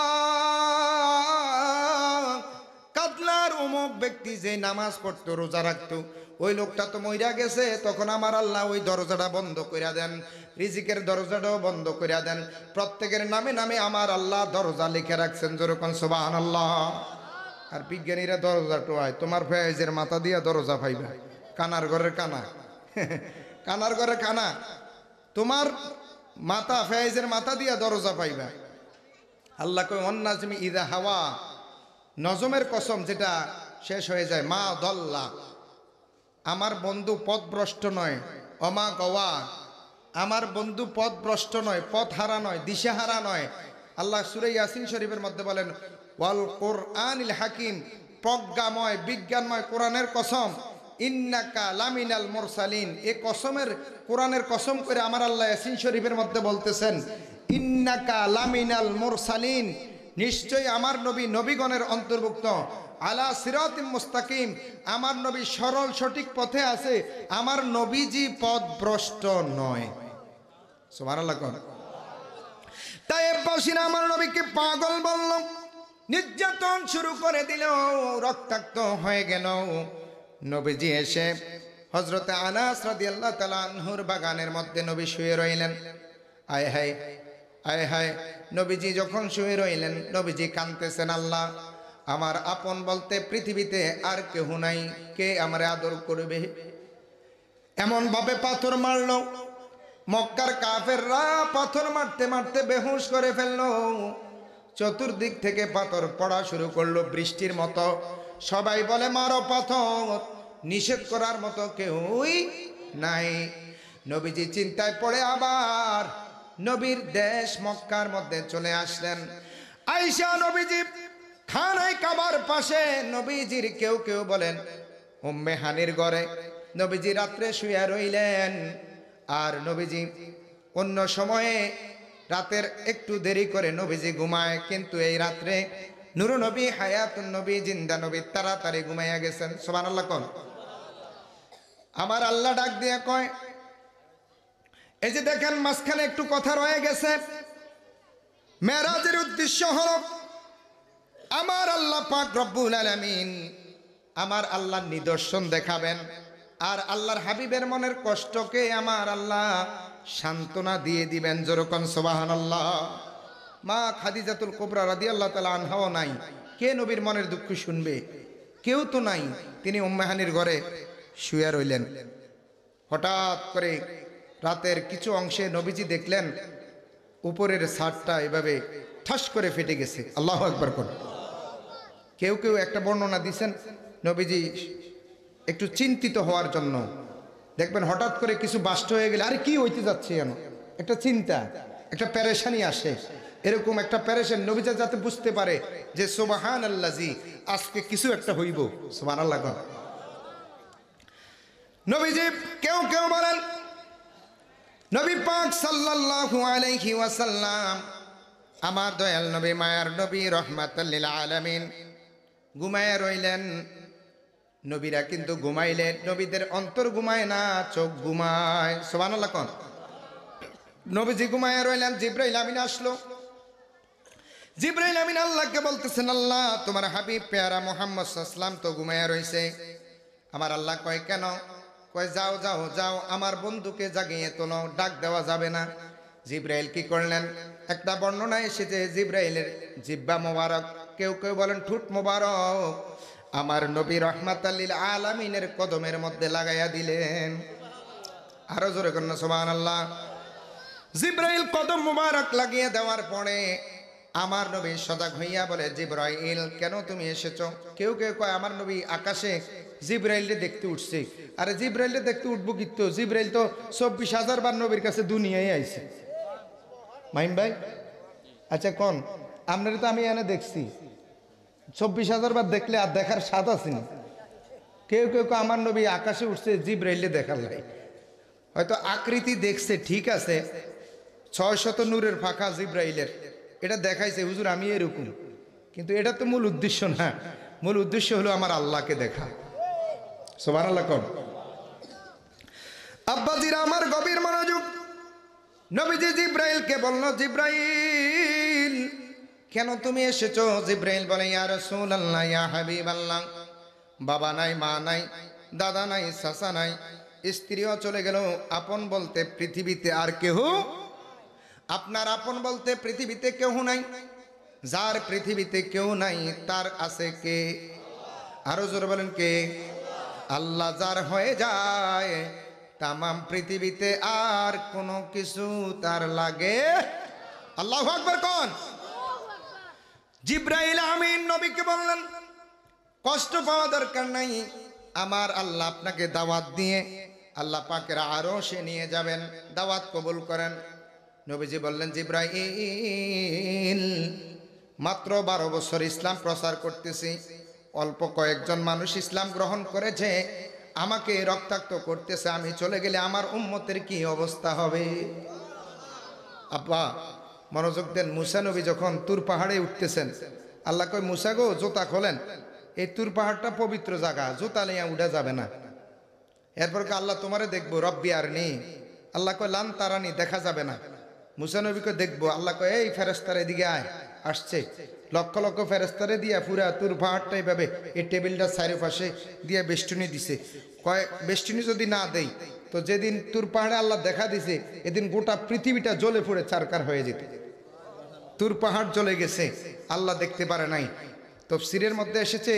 কাদলার অমুক ব্যক্তি যে নামাজ পড়তো, রোজা রাখতো, ওই লোকটা তো মইরা গেছে। তখন আমার আল্লাহ ওই দরজাটা বন্ধ কইরা দেন, রিজিকের দরজাটাও বন্ধ কইরা দেন। প্রত্যেকের নামে নামে আমার আল্লাহ দরজা লিখে রাখছেন। যেরকম সুবহানাল্লাহ। আর বিজ্ঞানীরা দরজা টোয়ায়, তোমার ফয়েজের মাথা দিয়া দরজা পাইবা, কানার ঘরের কানা কানার ঘরের কানা, তোমার মাথা ফয়েজের মাথা দিয়া দরজা পাইবা। আল্লাহ কয় ওয়ান্নাজমি ইযা হাওয়া, নজমের কসম যেটা শেষ হয়ে যায়, মা দল্লা, আমার বন্ধু পথভ্রষ্ট নয়, অমা গওয়া, আমার বন্ধু পথভ্রষ্ট নয়, পথ হারা নয়, দিশাহারা নয়। আল্লাহ সূরা ইয়াসিন শরীফের মধ্যে বলেন ওয়াল কোরআনিল হাকিম, প্রজ্ঞাময় বিজ্ঞানময় কোরআনের কসম, ইন্নাকা লামিনাল মুরসালিন। এই কসমের কোরআনের কসম করে আমার আল্লাহ ইয়াসিন শরীফের মধ্যে বলতেছেন ইন্নাকা লামিনাল মুরসালিন, নিশ্চয়ই আমার নবী নবীগণের অন্তর্ভুক্ত। আলা সিরাতিম মুস্তাকিম, আমার নবী সরল সঠিক পথে আছে, আমার নবীজি পথভ্রষ্ট নয়। সুবহানাল্লাহ। তাই বাসীরা আমার নবীকে পাগল বলল, নির্যাতন শুরু করে দিল, রক্তাক্ত হয়ে গেল। নবীজি এসে হযরতে আনাস রাদিয়াল্লাহু তাআলা আনহুর বাগানের মধ্যে নবী শুয়ে রইলেন। আয় হায় আয় হায়, নবীজি যখন শুয়ে রইলেন, নবীজি কাঁদতেছেন, আল্লাহ আমার আপন বলতে পৃথিবীতে আর কেউ নাই, কে আমারে আদর করবে, এমন ভাবে পাথর মারলো, মক্কার কাফেররা পাথর মারতে মারতে বেহুশ করে ফেললো। চতুর্দিক থেকে পাথর পড়া শুরু করলো বৃষ্টির মতো। সবাই বলে মারো পাথর, নিষেধ করার মতো কেউই নাই। নবীজি চিন্তায় পড়ে আবার নবীর দেশ মক্কার মধ্যে চলে আসলেন। আয়েশা নবীজি খানায় কাবার পাশে, নবীজির কেউ কেউ বলেন উম্মে হানির ঘরে নবীজি রাত্রে শুয়ে রইলেন। আর নবীজি অন্য সময়ে রাতের একটু দেরি করে নবীজি ঘুমায়, কিন্তু এই রাত্রে নূর নবী হায়াতুন নবী জিন্দা নবী তাড়াতাড়ি ঘুমাইয়া গেছেন। সুবহানাল্লাহ কোন। আমার আল্লাহ ডাক দিয়ে কয়, এই যে দেখেন মাঝখানে একটু কথা রয়ে গেছে। মেরাজের উদ্দেশ্য হলো আমার আল্লাহ পাক রব্বুল আলামিন আমার আল্লাহর নিদর্শন দেখাবেন, আর আল্লাহর হাবিবের মনের কষ্টকে আমার আল্লাহ সান্ত্বনা দিয়ে দিবেন। যেরকম সুবহানাল্লাহ। মা খাদিজাতুল কুবরা রাদিয়াল্লাহু তাআলা আনহাও নাই, কে নবীর মনের দুঃখ শুনবে? কেউ তো নাই। তিনি উম্মে হানির ঘরে শুয়ে রইলেন। হঠাৎ করে রাতের কিছু অংশে নবীজি দেখলেন উপরের ছাদটা এভাবে ঠাস করে ফেটে গেছে। আল্লাহু আকবার কোন। কেউ কেউ একটা বর্ণনা দিয়েছেন নবীজি একটু চিন্তিত হওয়ার জন্য। দেখবেন হঠাৎ করে কিছু বাষ্ট হয়ে গেলে আরে কি হইতে যাচ্ছে, যেন একটা চিন্তা, একটা পেরেশানি আসে। এরকম একটা পেরেশান নবীজি যাতে বুঝতে পারে যে সুবহানাল্লাজি, আজকে কিছু একটা হইব। সুবহানাল্লাহ। নবীজি কেউ কেউ বলেন নবী পাক সাল্লাল্লাহু আলাইহি ওয়াসাল্লাম আমার দয়াল নবী মায়ার নবী রাহমাতাল লিল আলামিন ঘুমায় রইলেন। নবীরা কিন্তু ঘুমাইলেন, নবীদের অন্তর ঘুমায় না, চোখ ঘুমায়। সুবহানাল্লাহ কোন। নবীজি ঘুমায় রইলেন, জিবরাইল আমিন আসলো। জিবরাইল আমিন আল্লাহকে বলতেছেন, আল্লাহ তোমার হাবিব পেয়ারা মুহাম্মদ সাল্লাল্লাহু আলাইহি ওয়াসাল্লাম তো ঘুমায় রইছে। আমার আল্লাহ কয় কেন? কয় যাও যাও যাও, আমার বন্ধুকে জাগিয়ে তোলো, ডাক দেওয়া যাবে না। জিবরাইল কি করলেন? একটা বর্ণনা এসেছে জিবরাইলের জিহ্বা মোবারক, কেউ কেউ বলেন ঠোঁট মোবারক, আমার নবী রাহমাতাল লিল আলামিনের কদমের মধ্যে লাগাইয়া দিলেন। আরো জোরে কন্যা সুবহানাল্লাহ। জিবরাইল কদম মোবারক লাগিয়ে দেওয়ার পরে আমার নবী সজাগ হইয়া বলে, জিবরাইল কেন তুমি এসেছো? কেউ কেউ কয় আমার নবী আকাশে জিবরাইলকে দেখতে উঠছে। আরে জিবরাইলকে দেখতে উঠবো কিন্তু, জিবরাইল তো 24,000 বার নবীর কাছে দুনিয়ায় আইছে। মাইম ভাই আচ্ছা কোন, আপনারা তো আমি এনে দেখছি 24,000 বার দেখলে আর দেখার স্বাদ আছে না। কেউ কেউ আমার নবী আকাশে উঠছে জিবরাইলকে দেখার লাই, হয়তো আকৃতি দেখছে ঠিক আছে, 600 নূরের ফাঁকা জিবরাইলের এটা দেখাইছে হুজুর আমি এরকম, কিন্তু এটা তো মূল উদ্দেশ্য না। মূল উদ্দেশ্য হলো আমার আল্লাহকে দেখা। সুবহানাল্লাহ কোন। আব্বাজিরা আমার গভীর মনোযোগ। নবীজি জিবরাইলকে বলল, জিবরাইল কেন তুমি এসেছো? জিবরাইল বলে, ইয়া রাসূলুল্লাহ, ইয়া হাবিবাল্লাহ, বাবা নাই, মা নাই, দাদা নাই, চাচা নাই, স্ত্রীও চলে গেল, আপন বলতে পৃথিবীতে আর কেহ, আপনার আপন বলতে পৃথিবীতে কেউ নাই। যার পৃথিবীতে কেউ নাই তার আছে কে? আরো জোরে বলেন কে? আল্লাহ যার হয়ে যায় তামাম পৃথিবীতে আর কোনো কিছু তার লাগে। আল্লাহু আকবার কোন। জিবরাইল আমিন নবীকে বললেন, কষ্ট পাওয়া দরকার নাই, আমার আল্লাহ আপনাকে দাওয়াত দিয়ে আল্লাহ পাকের আরশে নিয়ে যাবেন, দাওয়াত কবুল করেন। নবীজি বললেন, জিবরাইল মাত্র 12 বছর ইসলাম প্রচার করতেছি, অল্প কয়েকজন মানুষ ইসলাম গ্রহণ করেছে, আমাকে রক্তাক্ত করতেছে, আমি চলে গেলে আমার উম্মতের কি অবস্থা হবে? আব্বা মনোযোগ দেন। মুসা নবী যখন তুর পাহাড়ে উঠতেছেন, আল্লাহ কয় মুসা গো জুতা খোলেন, এই তুর পাহাড়টা পবিত্র জায়গা, জুতা নিয়ে উঠা যাবে না। এরপর আল্লাহ তোমারে দেখবো, রব্বি আর নি। আল্লাহ কয় লান তারানি, দেখা যাবে না। মুসা নবীকে দেখবো। আল্লাহ কয় এই ফেরেশতার এদিকে আয়। আসছে লক্ষ লক্ষ ফেরেশতারে দিয়া পুরা তুর পাহাড়টা এইভাবে এই টেবিলটা চারিপাশে দিয়ে বেষ্টনী দিছে। কয় বেষ্টনী যদি না দেই তো যেদিন তুর পাহাড়ে আল্লাহ দেখা দিছে এদিন গোটা পৃথিবীটা জ্বলে পড়ে চারকার হয়ে যেত। তুর পাহাড় জ্বলে গেছে, আল্লাহ দেখতে পারে নাই। তাফসীরের মধ্যে এসেছে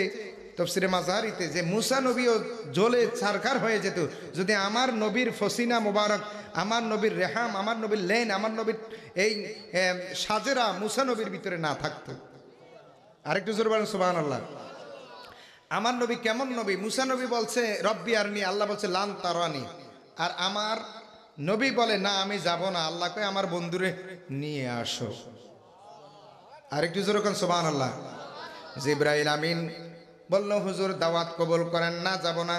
তাফসীরে মাজারিতে যে মুসা নবীও জ্বলে ছারখার হয়ে যেত যদি আমার নবীর ফসিনা মুবারক, আমার নবীর রেহাম, আমার নবীর লেন, আমার নবীর এই সাজেরা মুসা নবীর ভিতরে না থাকতো। আরেকটু জোরে বলেন সুবহানাল্লাহ। আমার নবী কেমন নবী? মুসা নবী বলছে রব্বি আরনি, আল্লাহ বলছে লান তারানি। আর আমার নবী বলে না আমি যাব না, আল্লাহ কয় আমার বন্ধুরে নিয়ে আসো। আরেকটু জোরে বলেন সুবহানাল্লাহ। জিবরাইল আমিন বলল হুজুর দাওয়াত কবুল করেন না, যাব না।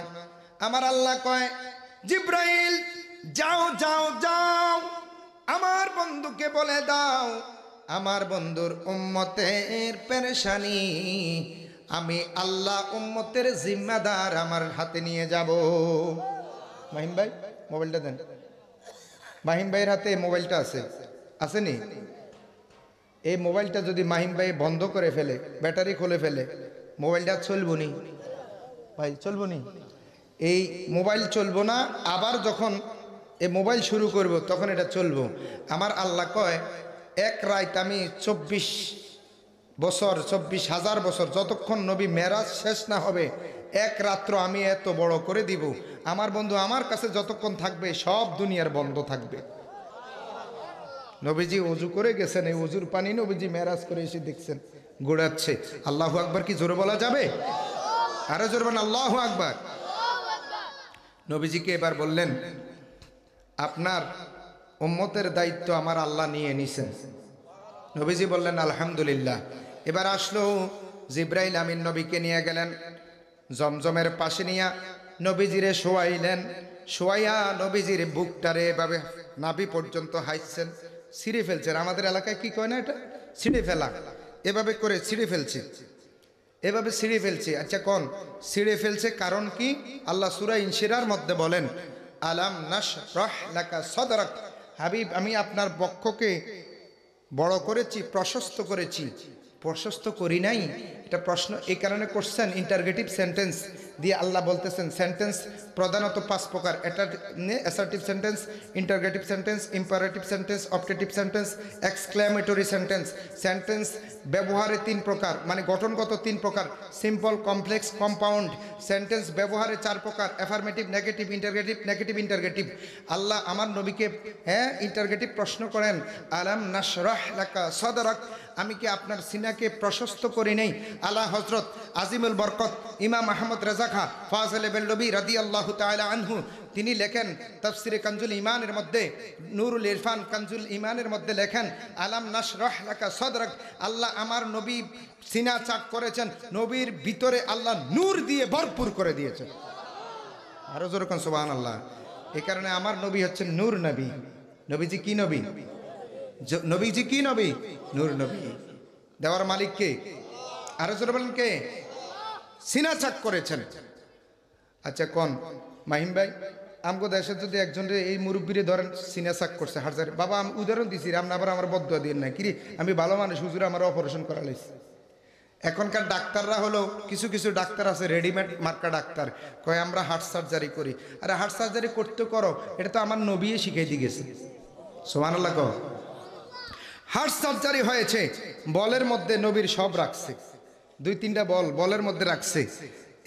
আমার আল্লাহ কয় জিবরাইল যাও যাও যাও, আমার বন্ধুকে বলে দাও আমার বন্ধুর উম্মতের পেরেশানি আমি আল্লাহ উম্মতের জিম্মাদার আমার হাতে নিয়ে যাব। মাহিম ভাই মোবাইলটা দেন। মাহিম ভাইয়ের হাতে মোবাইলটা আছে, আসেনি? এই মোবাইলটা যদি মাহিম ভাই বন্ধ করে ফেলে, ব্যাটারি খুলে ফেলে, মোবাইলটা চলবো নি ভাই, চলবো নি। এই মোবাইল চলবো না, আবার যখন এই মোবাইল শুরু করব তখন এটা চলবো। আমার আল্লাহ কয় এক রাত আমি 24 বছর 24,000 বছর যতক্ষণ নবী মেরাজ শেষ না হবে এক রাত্র আমি এত বড় করে দিব। আমার বন্ধু আমার কাছে যতক্ষণ থাকবে সব দুনিয়ার বন্ধ থাকবে। নবীজি ওযু করে গেছেন, এই ওযুর পানি নবীজি মেরাজ করে এসে দেখছেন গোড়াচ্ছে। আল্লাহু আকবার কি জোরে বলা যাবে? আরো জোরে বলেন আল্লাহু আকবার। নবীজিকে এবার বললেন আপনার উম্মতের দায়িত্ব আমার আল্লাহ নিয়ে নিছেন। নবীজি বললেন আলহামদুলিল্লাহ। এবার আসলো জিবরাইল আমিন, নবীকে নিয়ে গেলেন জমজমের পাশে, নিয়ে নবীজিরে শোয়াইলেন। শোয়াইয়া নবীজির বুকটারে এভাবে নাভি পর্যন্ত হাইছেন, ছিঁড়ে ফেলছেন। আমাদের এলাকায় কি কয় না এটা, ছিঁড়ে ফেলা। এভাবে করে ছিঁড়ে ফেলছে, এভাবে ছিঁড়ে ফেলছে। আচ্ছা কোন ছিঁড়ে ফেলছে কারণ কি? আল্লাহ সূরা ইনশিরার মধ্যে বলেন আলাম নাশরাহ লাকা সাদরাক, হাবিব আমি আপনার বক্ষকে বড় করেছি, প্রশস্ত করেছি। প্রশস্ত করি নাই, এটা প্রশ্ন এই কারণে করছেন ইন্টারগেটিভ সেন্টেন্স দিয়ে আল্লাহ বলতেছেন সেন্টেন্স প্রধানত 5 প্রকার। এটা assertive sentence, interrogative sentence, imperative sentence, optative sentence, exclamatory sentence. Sentence ব্যবহারে 3 প্রকার, মানে গঠনগত 3 প্রকার, সিম্পল, কমপ্লেক্স, কম্পাউন্ড। সেন্টেন্স ব্যবহারে 4 প্রকার, affirmative, negative, interrogative, negative interrogative. আল্লাহ আমার নবীকে ইন্টারগেটিভ প্রশ্ন করেন আলাম নাশরাহ লাকা সাদরাক, আমি কি আপনার সিনাকে প্রশস্ত করি নাই? আলা হযরত আজিমুল বরকত ইমাম আহমদ রেজা খাঁ ফাজলে বেল্লবী রাদিয়াল্লাহু তাআলা আনহু তিনি লেখেন তাফসিরে কানজুল ঈমানের মধ্যে, নূরুল ইরফান কানজুল ঈমানের মধ্যে লেখেন আলাম নাশরাহ লাকা সাদরাক, আল্লাহ আমার নবী সিনা চাক করেছেন, নবীর ভিতরে আল্লাহ নূর দিয়ে ভরপুর করে দিয়েছেন। আরো জোরে কোন সুবহানাল্লাহ। এই কারণে আমার নবী হচ্ছেন নূর নবী। নবীজি কি নবী? নবীজি কি নবী? নূর নবী। দেওয়ার মালিক কে? আরো জোরে বলেন কে? সিনা চাক করেছেন। আচ্ছা কোন মাহিম ভাই আমগো দেশে যদি একজন এই মুরব্বীরে ধরেন সিনা চাক করছে হাজার, বাবা আমি উদাহরণ দিছি, আপনি আবার আমার বদদুয়া দিন না কিরে, আমি ভালো মানুষ, হুজুর আমার অপারেশন করালাইছি। এখনকার ডাক্তাররা হলো কিছু কিছু ডাক্তার আছে রেডিমেড মার্কা ডাক্তার, কয় আমরা হার্ট সার্জারি করি। আরে হার্ট সার্জারি করতে করো, এটা তো আমার নবী শিখাই দিয়ে গেছে। সুবহানাল্লাহ কও। হার্ট সার্জারি হয়েছে, বলের মধ্যে নবীর সব রাখছে, 2-3টা বলের মধ্যে রাখছে।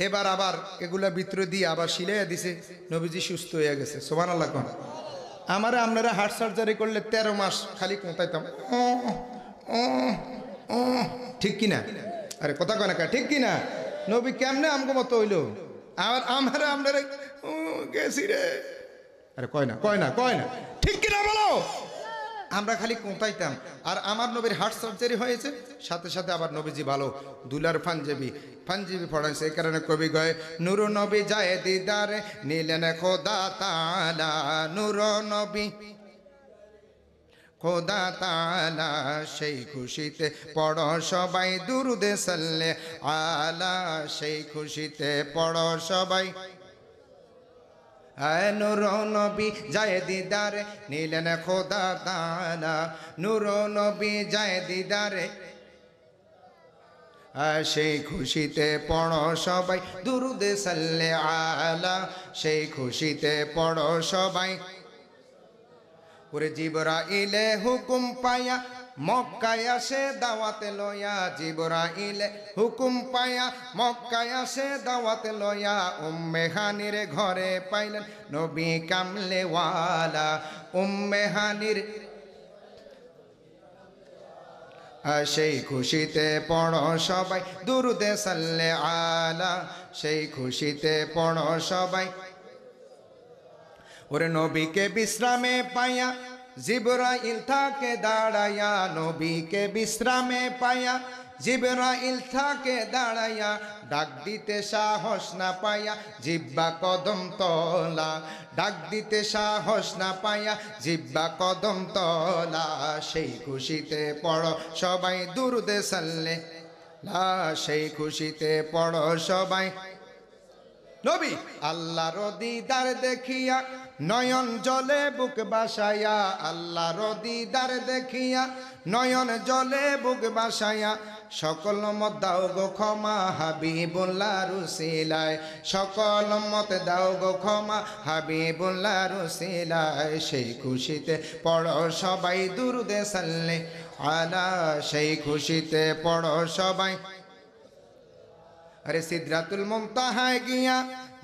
এবার আবার এগুলা ভিতরে দিয়ে আবার সিলাইয়া দিছে, নবীজি সুস্থ হয়ে গেছে। সুবহানাল্লাহ কোন। আমারা আপনারা হার্ট সার্জারি করলে 13 মাস খালি কোঁতাইতাম, ঠিক কিনা? আরে কথা কয় না কা, ঠিক কিনা? নবী কেমনে আমগো মতো হইলো? আর আমরা আপনারা গেছি রে, আরে কয় না কয় না কয় না, ঠিক কিনা বলো? আমরা খালি কোঁতাইতাম। আর আমার নবীর হার্ট সার্জারি হয়েছে, সাথে সাথে আবার নবীজি ভালো দুলার পাঞ্জাবি পড়াইছে। এই কারণে কবি গয় নূর নবী যায় দিদারে নিলেন খোদা তাআলা, নূর নবী খোদা তাআলা সেই খুশিতে পড়ো সবাই দুরুদে সাল্লে আলা, সেই খুশিতে পড়ো সবাই। নূর নবী যায় দিদারে নিলেন খোদা তাআলা, নূর নবী যায় দিদারে সেই খুশিতে পড়ো সবাই দুরুদে সাল্লে আলা, সেই খুশিতে পড়ো সবাই। ওরে জিবরাইলে হুকুম পায়া মক্কায় আসে দাওয়াতে লয়া জিবরাইল হুকুম পায়া মক্কায় আসে দাওয়াতে লয়া উম্মে হানির ঘরে পাইলেন নবী কামলেওয়ালা উম্মে হানির সেই খুশিতে পড়ো সবাই দুরুদে সাল্লে আলা সেই খুশিতে পড়ো সবাই ওরে নবীকে বিশ্রামে পায়া জিবরাইল থাকে দাঁড়ায়া নবীকে বিশ্রামে পায়া জিবরাইল থাকে দাঁড়ায়া ডাক দিতে সাহস না পায়া জিব্বা কদম তলা ডাক দিতে সাহস না পায়া জিব্বা কদম তলা সেই খুশিতে পড়ো সবাই দুরুদে সাল্লে লা সেই খুশিতে পড়ো সবাই নবী আল্লাহর দিদার দেখিয়া নয়ন জলে বুক বাসায়া আল্লাহর দিদার দেখিয়া নয়ন জলে বুক বাসায়া সকল মত দাও গো ক্ষমা হাবিবুল্লাহ রুসিলায় সকল মত দাও গো ক্ষমা হাবিবুল্লাহ রুসিলায় সেই খুশিতে পড়ো সবাই দুরুদে সাল্লে আলা সেই খুশিতে পড়ো সবাই अरे सिदरातुल मुंतहाय गया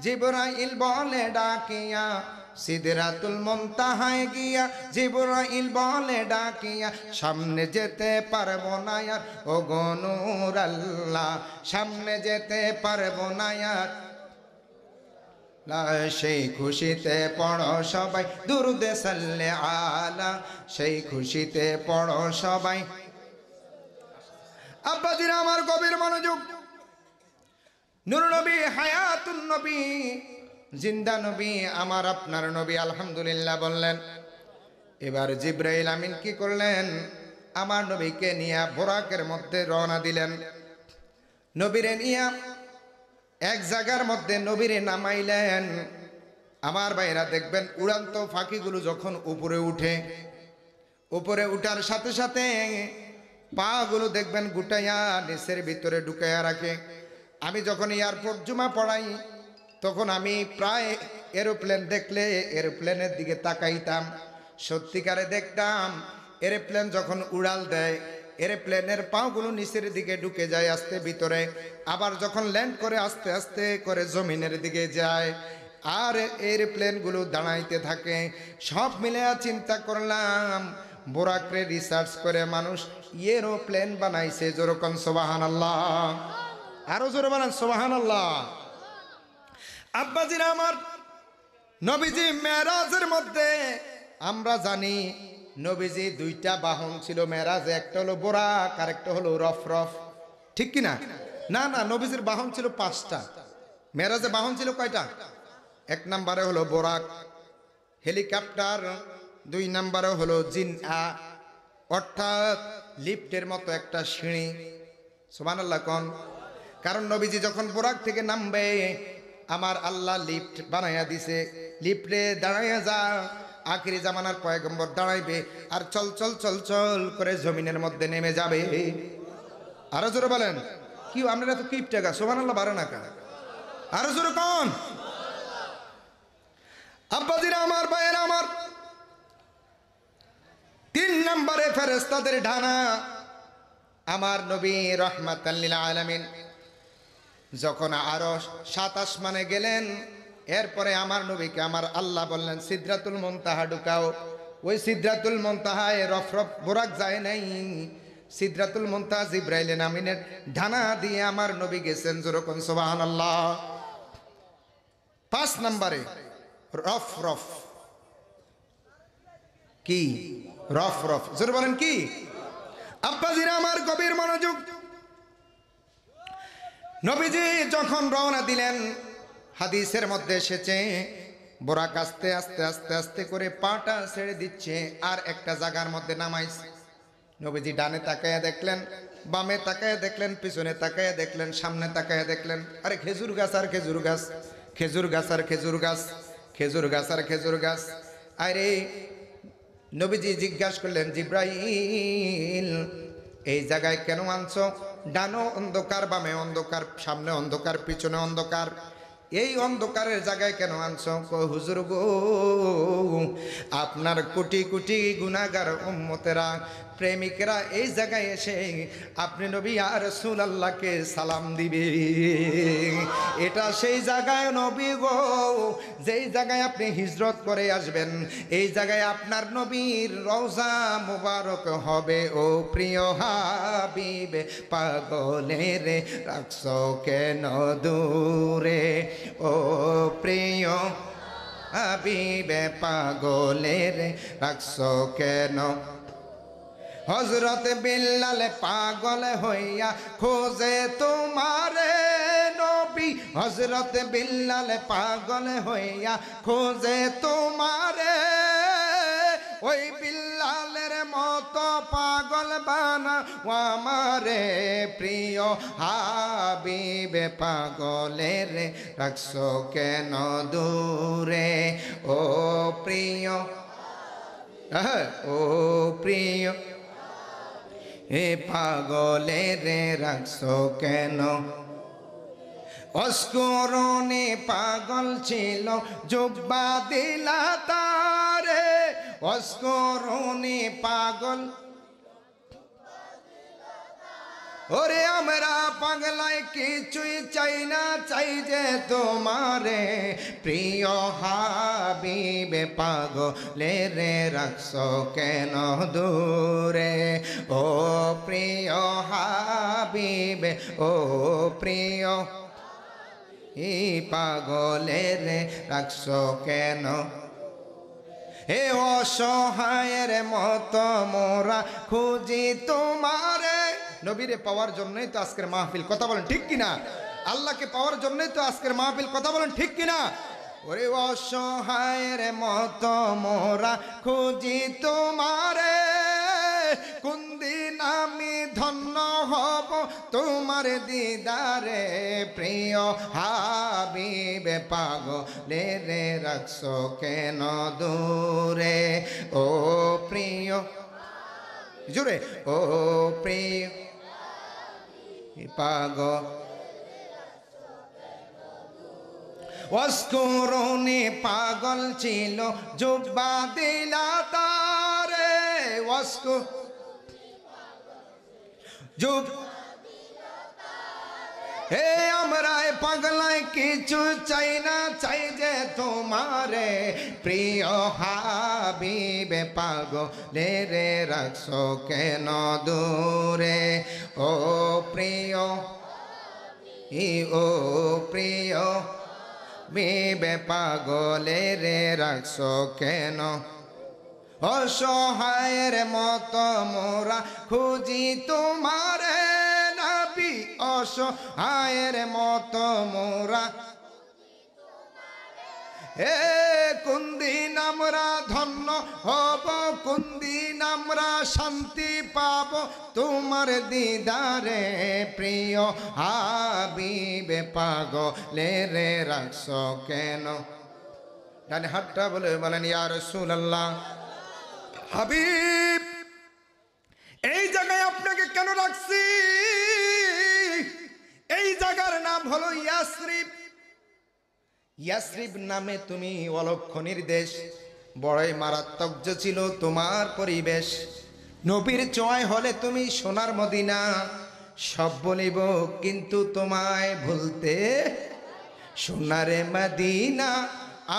जिब्राइल बोले डाकिया सिदरातुल मुंतहाय गया जिब्राइल बोले डाकिया सामने जेते पारबो ना यार ओ गो नूर अल्लाह सामने जेते पारबो ना यार ला সেই খুশিতে পড়ো সবাই দুরুদে সাল্লে আলা সেই খুশিতে পড়ো সবাই আব্বাজিরা আমার গভীর মনোযোগ নূর নবী হায়াতুন নবী জিন্দা নবী আমার আপনার নবী আলহামদুলিল্লাহ বললেন এবার জিবরাইল আমিন কি করলেন আমার নবীকে নিয়ে বোরাকের মধ্যে রওনা দিলেন নবীরে নিয়ে এক জায়গার মধ্যে নবীরে নামাইলেন আমার ভাইরা দেখবেন উড়ান্ত পাখিগুলো যখন উপরে উঠে উপরে উঠার সাথে সাথে পাগুলো দেখবেন গুটাইয়া নিচের ভিতরে ঢুকাইয়া রাখে আমি যখন এয়ারপোর্ট জুমা পড়াই তখন আমি প্রায় এরোপ্লেন দেখলে এরোপ্লেনের দিকে তাকাইতাম সত্যিকারে দেখতাম এরোপ্লেন যখন উড়াল দেয় এরোপ্লেনের পাগুলো নিচের দিকে ঢুকে যায় আস্তে ভিতরে আবার যখন ল্যান্ড করে আস্তে আস্তে করে জমিনের দিকে যায় আর এরোপ্লেনগুলো দাঁড়াইতে থাকে সব মিলে চিন্তা করলাম বোরাকরে রিসার্চ করে মানুষ এরোপ্লেন বানাইছে যেরকম সুবহানাল্লাহ আরো জোরে বলেন সুবহানাল্লাহ আব্বাজিরা আমার নবীজি মেরাজের মধ্যে আমরা জানি নবীজি দুইটা বাহন ছিল মেরাজে একটা হলো বোরাক আর একটা হলো রফরফ ঠিক কি না না না নবীজির বাহন ছিল 5টা মেরাজে বাহন ছিল কয়টা এক নম্বরে হলো বোরাক হেলিকপ্টার 2 নম্বরে হলো জিনআ অর্থাৎ লিফটের মতো একটা সিঁড়ি সুবহানাল্লাহ কোন কারণ নবীজি যখন বোরাক থেকে নামবে আমার আল্লাহ লিফট বানাইয়া দিছে লিফটে দাঁড়াইয়া যা আখিরি জামানার পয়গম্বর দাঁড়াইবে আর চল চল চল চল করে জমিনের মধ্যে নেমে যাবে আরো জোরে বলেন কি আপনারা তো কিপ টাকা সুবহানাল্লাহ বারে না কা আরো জোরে কোন আব্বাজিরা আমার ভাইয়েরা আমার 3 নম্বরে ফেরেশতাদের ঢানা আমার নবী রাহমাতাল লিল আলামিন যখন আরো 7 আসমানে গেলেন এরপরে আমার নবীকে আমার আল্লাহ বললেন সিদরাতুল মুনতাহা ঢুকাও ওই সিদরাতুল মুনতাহায় রফরফ বোরাক যায় নাই সিদরাতুল মুনতাহা জিবরাইল আমিনের ঢানা দিয়ে আমার নবী গেছেন যেরকম সুবহানাল্লাহ 5 নম্বরে রফরফ কি রফরফ জোরে বলেন কি আব্বাজিরা আমার গভীর মনোযোগ নবীজি যখন রওনা দিলেন হাদিসের মধ্যে এসেছে বোরাক আস্তে আস্তে আস্তে আস্তে করে পাটা ছেড়ে দিচ্ছে আর একটা জায়গার মধ্যে নামাইছে নবীজি ডানে তাকায়া দেখলেন বামে তাকায়া দেখলেন পিছনে তাকায়া দেখলেন সামনে তাকায়া দেখলেন আরে খেজুর গাছ আর খেজুর গাছ খেজুর গাছ আর খেজুর গাছ খেজুর গাছ আর খেজুর গাছ আরে নবীজি জিজ্ঞাসা করলেন জিব্রাইল এই জায়গায় কেন আনছো ডানো অন্ধকার বামে অন্ধকার সামনে অন্ধকার পিছনে অন্ধকার এই অন্ধকারের জায়গায় কেন আনছো কই হুজুর গো আপনার কোটি কোটি গুনাহগার উম্মতেরা প্রেমিকরা এই জায়গায় এসে আপনি নবী ইয়া রাসূলুল্লাহকে সালাম দিবে। এটা সেই জায়গায় নবী গো, যেই জায়গায় আপনি হিজরত করে আসবেন, এই জায়গায় আপনার নবীর রওজা মুবারক হবে। ও প্রিয় হাবিব পাগলের রাখছো কেন দূরে, ও প্রিয় হাবিব পাগলের রাখছো কেন। হযরত বিল্লাল পাগল হইয়া খোঁজে তোমারে নবী, হযরত বিল্লাল পাগল হইয়া খোঁজে তোমারে। ওই বিল্লালের মতো পাগল বানাও আমারে, প্রিয় হাবিব পাগলের রাখছো কেন দূরে, ও প্রিয়, ও প্রিয় এ পাগলের রাখছো কেন। অস্করণে পাগল ছিল জুব্বা দিলা তারে, অস্করণে পাগল, ওরে আমরা পাগলায় কিছুই চাই না, চাই যে তোমারে, প্রিয় হাবিব পাগলের রাখছো কেন দূরে, ও প্রিয় হাবিব, ও প্রিয় এই পাগলের রাখছো কেন। হে অসহায়ের মতো মোরা খুঁজি তোমারে, নবীরে পাওয়ার জন্যই তো আজকের মাহফিল, কথা বলেন ঠিক কিনা। আল্লাহকে পাওয়ার জন্যই তো আজকের মাহফিল, কথা বলেন ঠিক কিনা। ওরে অসহায়ের মতো মোরা খুঁজি তোমারে, কোন দিন আমি ধন্য হব তোমার দিদারে, প্রিয় হাবিব পাগলের রাখছো কেন দূরে, ও প্রিয়, জোরে, ও প্রিয় পাগল। অস্করণে পাগল ছিল জুব্বা দিলা তারে, জুব হে আমরা পাগলায় কিছু চাই না, চাই যে তোমারে, প্রিয় হাবিব পাগলের রাখছো কেন দূরে, ও প্রিয়, ও প্রিয় বিবে পাগলের রাখছো কেন। অসহায়ের মতো মোরা খুঁজি তোমারে নবী, অসহায়ের মতো মোরা, হে কোন দিন আমরা ধন্য হব, কোন দিন আমরা শান্তি পাব তোমার দিদারে, প্রিয় হাবিব পাগলের রাখছো কেন। ডানে হাতটা বলে বলেন ইয়া রাসূলুল্লাহ, হাবিব এই জায়গায় আপনাকে কেন রাখছি, এই জায়গার নাম হলো ইয়াসরিব। ইয়াসরিব নামে তুমি অলক্ষণীর দেশ, বড়ই মারাত্মক ছিল তোমার পরিবেশ। নবীর চয় হলে তুমি সোনার মদিনা, সব বলিব কিন্তু তোমায় ভুলতে, সোনারে মদিনা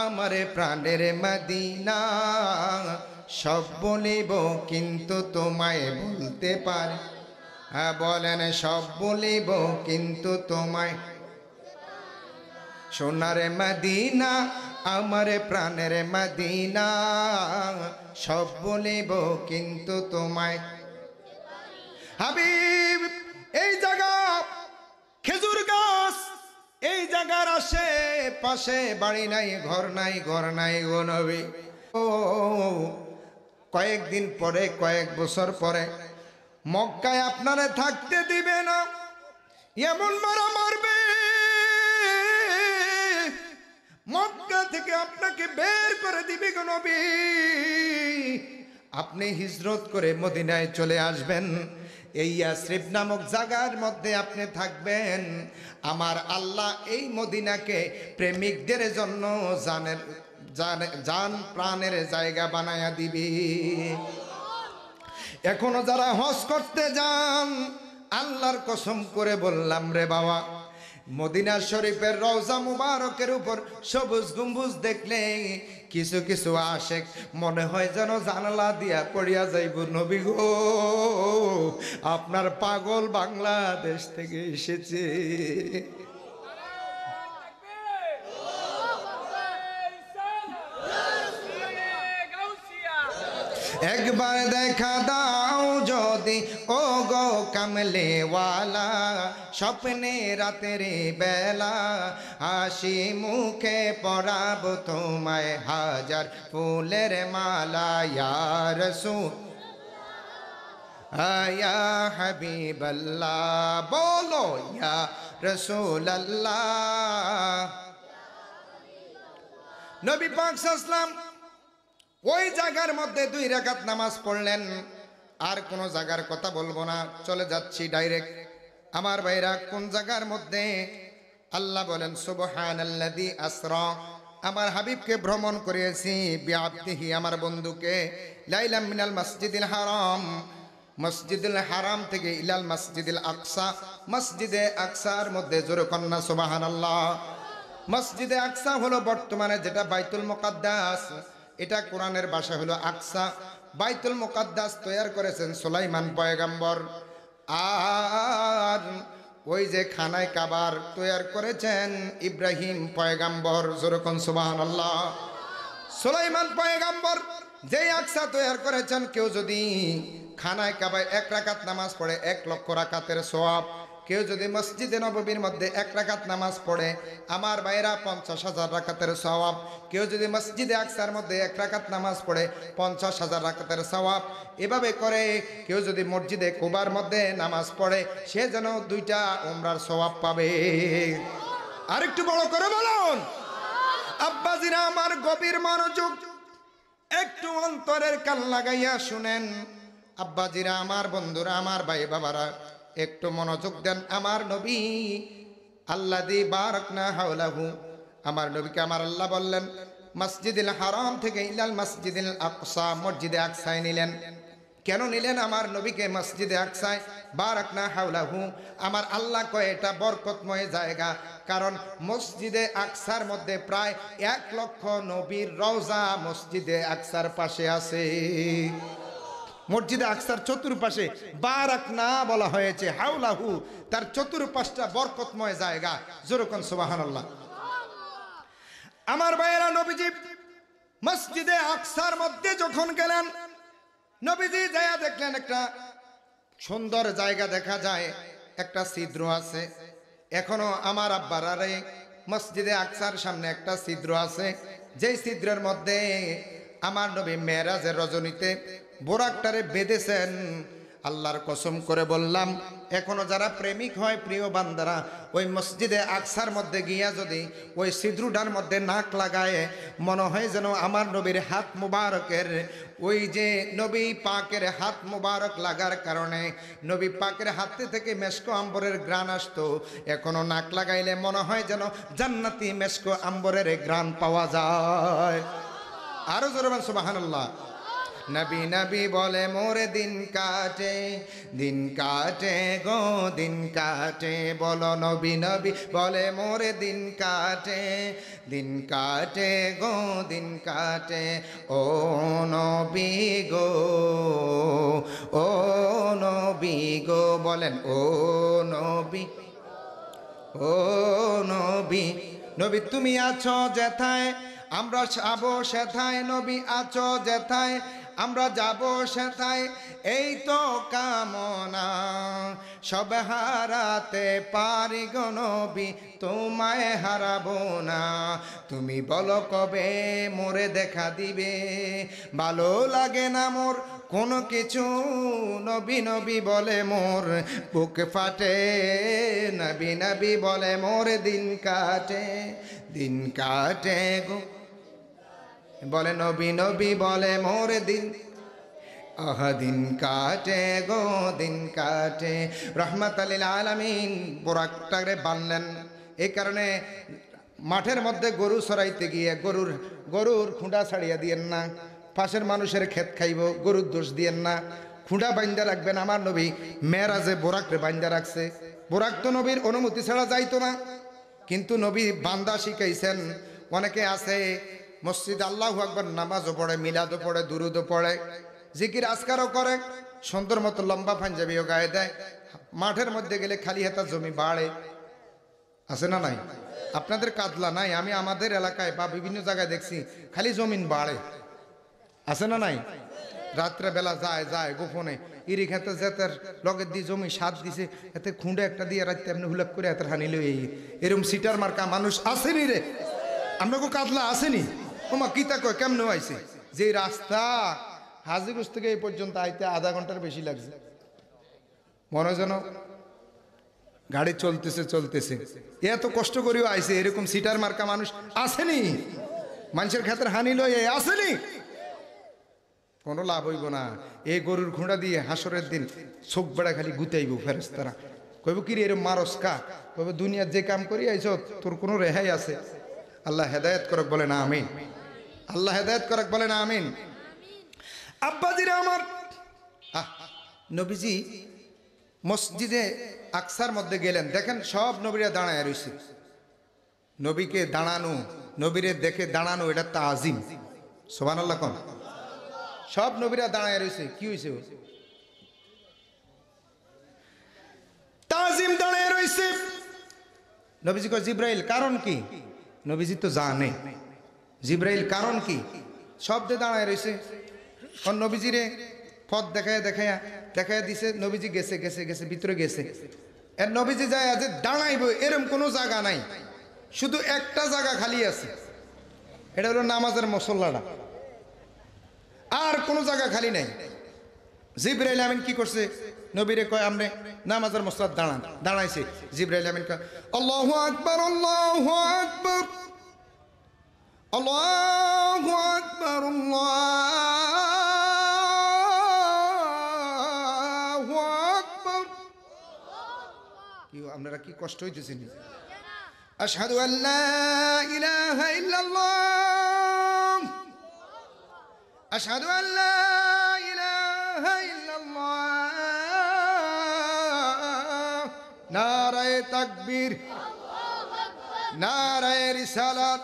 আমারে প্রাণের মদিনা, সব বলিব কিন্তু তোমায় ভুলতে পারি। হ্যাঁ বলেন সব বলিব কিন্তু তোমায়, সোনার মদিনা আমার প্রাণের মদিনা, সব বলিব কিন্তু তোমায়। হাবিব এই জায়গা খেজুর গাছ, এই জায়গার আশেপাশে বাড়ি নাই, ঘর নাই, ঘর নাই গো নবী। ও কয়েকদিন পরে, কয়েক বছর পরে মক্কায় আপনারা থাকতে দিবে না, এমন মারা মারবে, মক্কা থেকে আপনাকে বের করে দিবে গো নবী। আপনি হিজরত করে মদিনায় চলে আসবেন, এই ইয়াসরিব নামক জায়গার মধ্যে আপনি থাকবেন। আমার আল্লাহ এই মদিনাকে প্রেমিকদের জন্য জান প্রাণের জায়গা বানায়া দিবি। এখনো যারা হজ করতে যান, আল্লাহর কসম করে বললাম রে বাবা, মদিনা শরীফের রওজা মুবারকের উপর সবুজ গম্বুজ দেখলে কিছু কিছু আশেক মনে হয় যেন জানালা দিয়া পড়িয়া যাইব। নবী গো, আপনার পাগল বাংলাদেশ থেকে এসেছে। একবার দেখা দাও যদি ও গো কামলেওয়ালা, স্বপ্নে রাতের বেলা হাসি মুখে পরাবো তোমায় হাজার ফুলের মালা। ইয়া রাসূল ইয়া হাবিবাল্লাহ, বলো ইয়া রাসূলাল্লাহ। নবী পাক সাল্লাল্লাহু আলাইহি ওয়াসাল্লাম ওই জায়গার মধ্যে 2 রাকাত নামাজ পড়লেন। আর কোন জায়গার কথা বলবো না, চলে যাচ্ছি ডাইরেক্ট। আমার ভাইরা, কোন জায়গার মধ্যে? আল্লাহ বলেন সুবহানাল্লাযী আসরা, আমার হাবিবকে ভ্রমণ করিয়েছি বিআবদিহি, আমার বন্ধুকে, লাইলাম মিনাল মসজিদিল হারাম, মসজিদুল হারাম থেকে ইলাল মসজিদিল আকসা, মসজিদে আকসার মধ্যে জোরে কন্না সুবহানাল্লাহ। মসজিদে আকসা হলো বর্তমানে যেটা বাইতুল মুকাদ্দাস, এটা কোরআনের ভাষা হলো আকসা। বাইতুল মুকাদ্দাস তৈরি করেছেন সুলাইমান পয়গম্বর, আর ওই যে খানায় কাবার তৈরি করেছেন ইব্রাহিম পয়গম্বর। যেরকম সুবহানাল্লাহ। সুলাইমান পয়গম্বর যেই আকসা তৈরি করেছেন, কেউ যদি খানায় কাবায় 1 রাকাত নামাজ পড়ে 1 লক্ষ রাকাতের সওয়াব। কেউ যদি মসজিদে নববীর মধ্যে 1 রাকাত নামাজ পড়ে, আমার ভাইরা 50,000 রাকাতের সওয়াব। কেউ যদি মসজিদে আকসার মধ্যে 1 রাকাত নামাজ পড়ে 50,000 রাকাতের সওয়াব। এভাবে করে কেউ যদি মসজিদে কুবার মধ্যে নামাজ পড়ে, সে যেন 2টা উমরার সওয়াব পাবে। আরেকটু বড় করে বলুন। আব্বাজিরা আমার, গভীর মনোযোগ, একটু অন্তরের কান লাগাইয়া শুনেন। আব্বাজিরা আমার, বন্ধুরা আমার, ভাই বাবারা, একটু মনোযোগ দেন। আমার নবী আল্লাযী বারাকনা হাওলাহু, আমার নবীকে আমার আল্লাহ বললেন মসজিদুল হারাম থেকে ইলাল মসজিদুল আকসা, মসজিদে আকসায় নিলেন। কেন নিলেন আমার নবীকে মসজিদে আকসায়? বারাকনা হাওলাহু, আমার আল্লাহ কয় এটা বরকতময় জায়গা, কারণ মসজিদে আকসার মধ্যে প্রায় 1 লক্ষ নবীর রওজা মসজিদে আকসার পাশে আছে। মসজিদে আকসার চতুর্পাশে বারাকনা বলা হয়েছে, হাওলাহু, তার চতুর্পাশটা বরকতময় জায়গা। যেরকম সুবহানাল্লাহ। আমার ভাইয়েরা, নবীজি মসজিদে আকসার মধ্যে যখন গেলেন, নবীজি যায়া দেখলেন একটা সুন্দর জায়গা দেখা যায়, একটা ছিদ্র আছে। এখনো আমার আব্বারারে মসজিদে আকসার সামনে একটা ছিদ্র আছে, যেই ছিদ্রের মধ্যে আমার নবী মেরাজের রজনীতে বোরাকটারে বেঁধেছেন। আল্লাহর কসম করে বললাম, এখনো যারা প্রেমিক হয় প্রিয় বান্দারা, ওই মসজিদে আকসার মধ্যে গিয়া যদি ওই ছিদ্রটার মধ্যে নাক লাগায়, মনে হয় যেন আমার নবীর হাত মুবারকের, ওই যে নবী পাকের হাত মুবারক লাগার কারণে নবী পাকের হাতে থেকে মেশকো আম্বরের ঘ্রাণ আসতো। এখনো নাক লাগাইলে মনে হয় যেন জান্নাতি মেশকো আম্বরের ঘ্রাণ পাওয়া যায়। আরো জোরে বলেন সুবহানাল্লাহ। নবী নবী বলে মোরে দিন কাটে গো দিন কাটে, বলো নবী নবী বলে মোরে দিন কাটে গো দিন কাটে। ও নবী গো, ও নবী গো, বলেন ও নবী, ও নবী। নবী তুমি আছো যেথায় আমরা যাবো সেথায়, নবী আছো যেথায় আমরা যাব সেথায়, এই তো কামনা সব হারাতে পারি গো নবী, তোমায় হারাবো না। তুমি বলো কবে মোরে দেখা দিবে, ভালো লাগে না মোর কোনো কিছু, নবী নবী বলে মোর বুক ফাটে, নবী নবী বলে মোর দিন কাটে গো, বলে নবী নবী বলে মোর দিন, দিন কাটে গো দিন কাটে। রহমাতাল লিল আলামিন বোরাকটারে বানলেন। এই কারণে মাঠের মধ্যে গরু চড়াইতে গিয়ে গরুর খুঁটা ছাড়িয়ে দিয়েন না, পাশের মানুষের ক্ষেত খাইব, গরুর দোষ দিয়েন না। খুঁড়া বাইন্দা রাখবেন। আমার নবী মেরাজে বোরাকরে বাইন্দা রাখছে। বোরাক তো নবীর অনুমতি ছাড়া যাইতো না, কিন্তু নবী বান্দা শিখাইছেন। অনেকে আছে মসজিদ আল্লাহু আকবার নামাজও পড়ে, মিলাদও পড়ে, দুরুদও পড়ে, জিকির আজকারও করে, সুন্দর মতো লম্বা পাঞ্জাবিও গায়ে দেয়, মাঠের মধ্যে গেলে খালি হাতা জমি বাড়ে, আছে না নাই? আপনাদের কাদলা নাই, আমি আমাদের এলাকায় বা বিভিন্ন জায়গায় দেখছি খালি জমিন বাড়ে, আছে না নাই? রাত্রে বেলা যায় যায় গোপনে ইরি খেতে যেতের লগের দিয়ে জমি সাত দিছে, এতে খুঁড়ে একটা দিয়ে রাখতে এমনি হুলাপ করে এত হানি লই, এরকম সিটার মার্কা মানুষ আসেনি রে, আপনাকে কাদলা আসেনি? ওমা কিতা কয় কেমনে আইছে? যে রাস্তা হাজিগঞ্জ থেকে এই পর্যন্ত আইতে আধা ঘন্টার বেশি লাগছে, মনে যেন গাড়ি চলতেছে চলতেছে, এত কষ্ট করেও আইছে। এরকম সিটার মার্কা মানুষ আসেনি? মানুষের ক্ষেত্রে হানি লই আসেনি? কোনো লাভ হইব না। এই গরুর ঘোড়া দিয়ে হাসরের দিন চোখ বেড়া খালি গুতাইব ফেরেশতারা, কইব কি রে এরম মারস কা? কইব দুনিয়ার যে কাম করি আইছ তোর কোনো রেহাই আছে? আল্লাহ হেদায়েত করক, বলে না আমিন। আল্লাহ হেদায়েত করক, বলে না আমিন। আব্বাজিরা আমার, নবীজি মসজিদে আকসার মধ্যে গেলেন, দেখেন সব নবীরা দাঁড়ায় রয়েছে। নবীকে দাঁড়ানো, নবীরে দেখে দাঁড়ানো, এটা তাজিম। সুবহানাল্লাহ কোন? সব নবীরা দাঁড়ায় রয়েছে। কি হয়েছে? তাজিম দাঁড়ায় রয়েছে। নবীজি কয় জিব্রাইল কারণ কি? নবীজি তো জানে। জিব্রাইল কারণ কি? শব্দে দাঁড়ায় রয়েছে। কোন নবীজিরে পথ দেখায় দেখায়া দেখায় দিছে, নবীজি গেছে গেছে গেছে ভিতরে গেছে। এর নবীজি যায় যে দাঁড়াইব এরম কোনো জায়গা নাই, শুধু একটা জায়গা খালি আছে, এটা হলো নামাজের মুসল্লাটা, আর কোনো জায়গা খালি নাই। জিবরাইল আমিন কি করছে? নবীরে কয় আমনে নামাজের মুসল্লাত দাঁড়ান। দাঁড়াইছে। জিবরাইল আমিন কয় আল্লাহু আকবার, আল্লাহু আকবার, আল্লাহু আকবার, আল্লাহু আকবার। কি আপনারা কি কষ্ট হইতেছেন? আশহাদু আল্লা ইলাহা ইল্লাল্লাহ, আশহাদু আল্লা ইলাহা ইল্লাল্লাহ। নারায়ে তাকবীর, নারায়ে রিসালাত।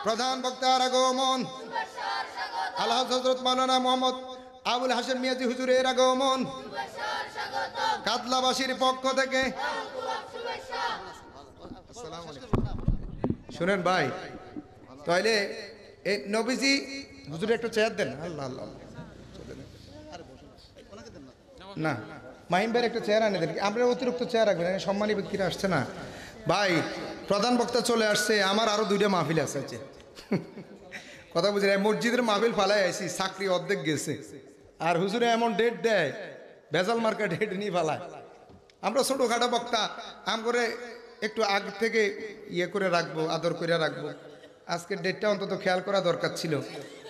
প্রধান বক্তার আগমন, আল্লাহ হযরত মাওলানা মুহাম্মদ আবুল হাসান মিয়াজি হুজুরের আগমন, কাদলাবাসীর পক্ষ থেকে। আসসালামু আলাইকুম। শুনেন ভাই, তাইলে এই নবীজি হুজুরে একটা চেয়ার দেন। আল্লাহ আল্লাহ, না মাহিম ভাইয়ের একটা চেয়ার আনে দেন। আমরা অতিরিক্ত চেয়ার রাখবেন, সম্মানী ব্যক্তিরা আসছে না ভাই। প্রধান বক্তা চলে আসছে, আমার আরো দুইটা মাহফিল আছে। কথা বুঝি না, মসজিদের মাহফিল ফালাই আইছি, চাকরি অর্ধেক গেছে, আর হুজুরে এমন ডেট দেয়, ভেজাল মার্কা ডেট নিয়ে ফালায়। আমরা ছোটখাটো বক্তা, আম করে একটু আগ থেকে ইয়ে করে রাখবো, আদর করে রাখবো। আজকের ডেটটা অন্তত খেয়াল করা দরকার ছিল।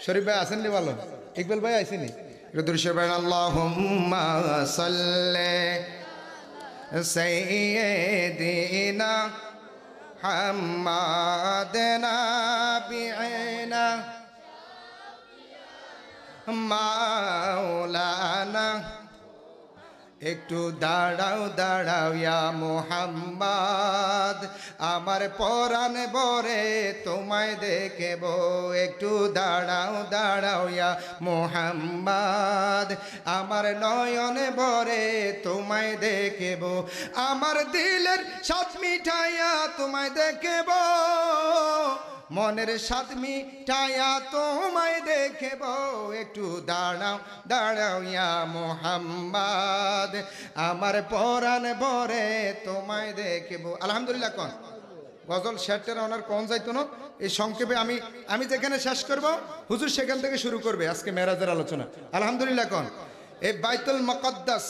শরীফ ভাই আসেননি? ভালো ইকবাল ভাই আসেনি? আল্লাহুম্মা সাল্লি সাইয়্যিদিনা মুহাম্মাদিনা বিআইনা মাওলানা। একটু দাঁড়াও দাঁড়াও ইয়া মুহাম্মদ, আমার পরাণ ভরে তোমায় দেখব। একটু দাঁড়াও দাঁড়াও ইয়া মুহাম্মদ, আমার নয়ন ভরে তোমায় দেখব। আমার দিলের স্বাদ মিঠাইয়া তোমায় দেখব, মনের স্বাদ মিঠাইয়া তোমায় দেখব। একটু দাঁড়াও দাঁড়াও ইয়া মুহাম্মদ, আমার পরাণ ভরে তোমায় দেখব। আলহামদুলিল্লাহ কোন? গজল শেরটের ওনার কোন যাইতো না। এই সংক্ষেপে আমি যেখানে শেষ করব, হুজুর সেখান থেকে শুরু করবে আজকে মেরাজের আলোচনা। আলহামদুলিল্লাহ কোন? এই বাইতুল মুকদ্দাস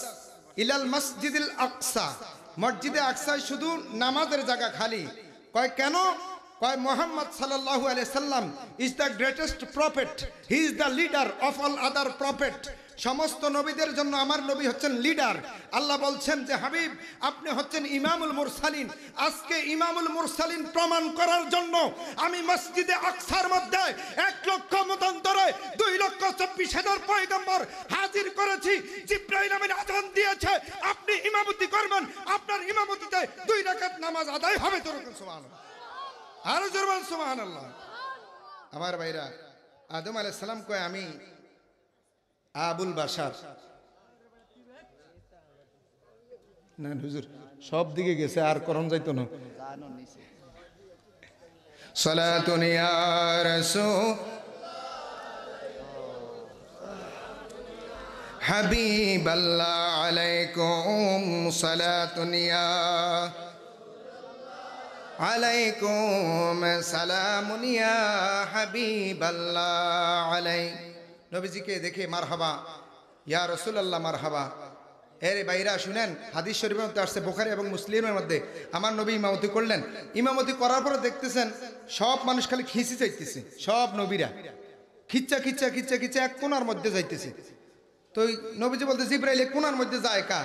ইলাল মসজিদুল আকসা, মসজিদে আকসায় শুধু নামাজের জায়গা খালি। কয় কেন? কয় মুহাম্মদ সাল্লাল্লাহু আলাইহি সাল্লাম is the greatest prophet, he is the leader of all other prophet. সমস্ত নবীদের জন্য আমার নবী হচ্ছেন লিডার। আল্লাহ বলছেন যে হাবিব আপনি হচ্ছেন ইমামুল মুরসালিন। আজকে ইমামুল মুরসালিন প্রমাণ করার জন্য আমি মসজিদে আকসার মধ্যে 1 লক্ষ মতান্তরে 2,24,000 পয়গম্বর হাজির করেছি। জিবরাইল আমিন আযান দিয়েছে, আপনি ইমামতি করবেন, আপনার ইমামতিতে 2 রাকাত নামাজ আদায় হবে। সুবহানাল্লাহ, আরো জোরে বলুন সুবহানাল্লাহ। আমার ভাইরা, আদম আলাইহিস সালাম কয় আমি আবুল বাশার। না হুজুর সব দিকে গেছে, আর করণ যাইতো না। সালাতুন ইয়া রাসূল হাবিবাল্লাহ আলাইকুম সালাতুন ইয়া আলাইকুম সালামুন ইয়া হাবিবাল্লাহ আলাই। নবীজিকে দেখে মারহাবা ইয়া রাসূলুল্লাহ মারহাবা। এরে ভাইরা শুনেন, হাদিস শরীফের মধ্যে আসছে, বুখারী এবং মুসলিমের মধ্যে, আমার নবী ইমামতি করলেন। ইমামতি করার পরে দেখতেছেন সব মানুষ খালি খিচি চাইতেছে, সব নবীরা খিচ্চা খিচ্চা খিচ্চা খিচ্চা এক কোণার মধ্যে যাইতেছে। তো নবীজি বলতে জিবরাইল এক কোণার মধ্যে যায় কা,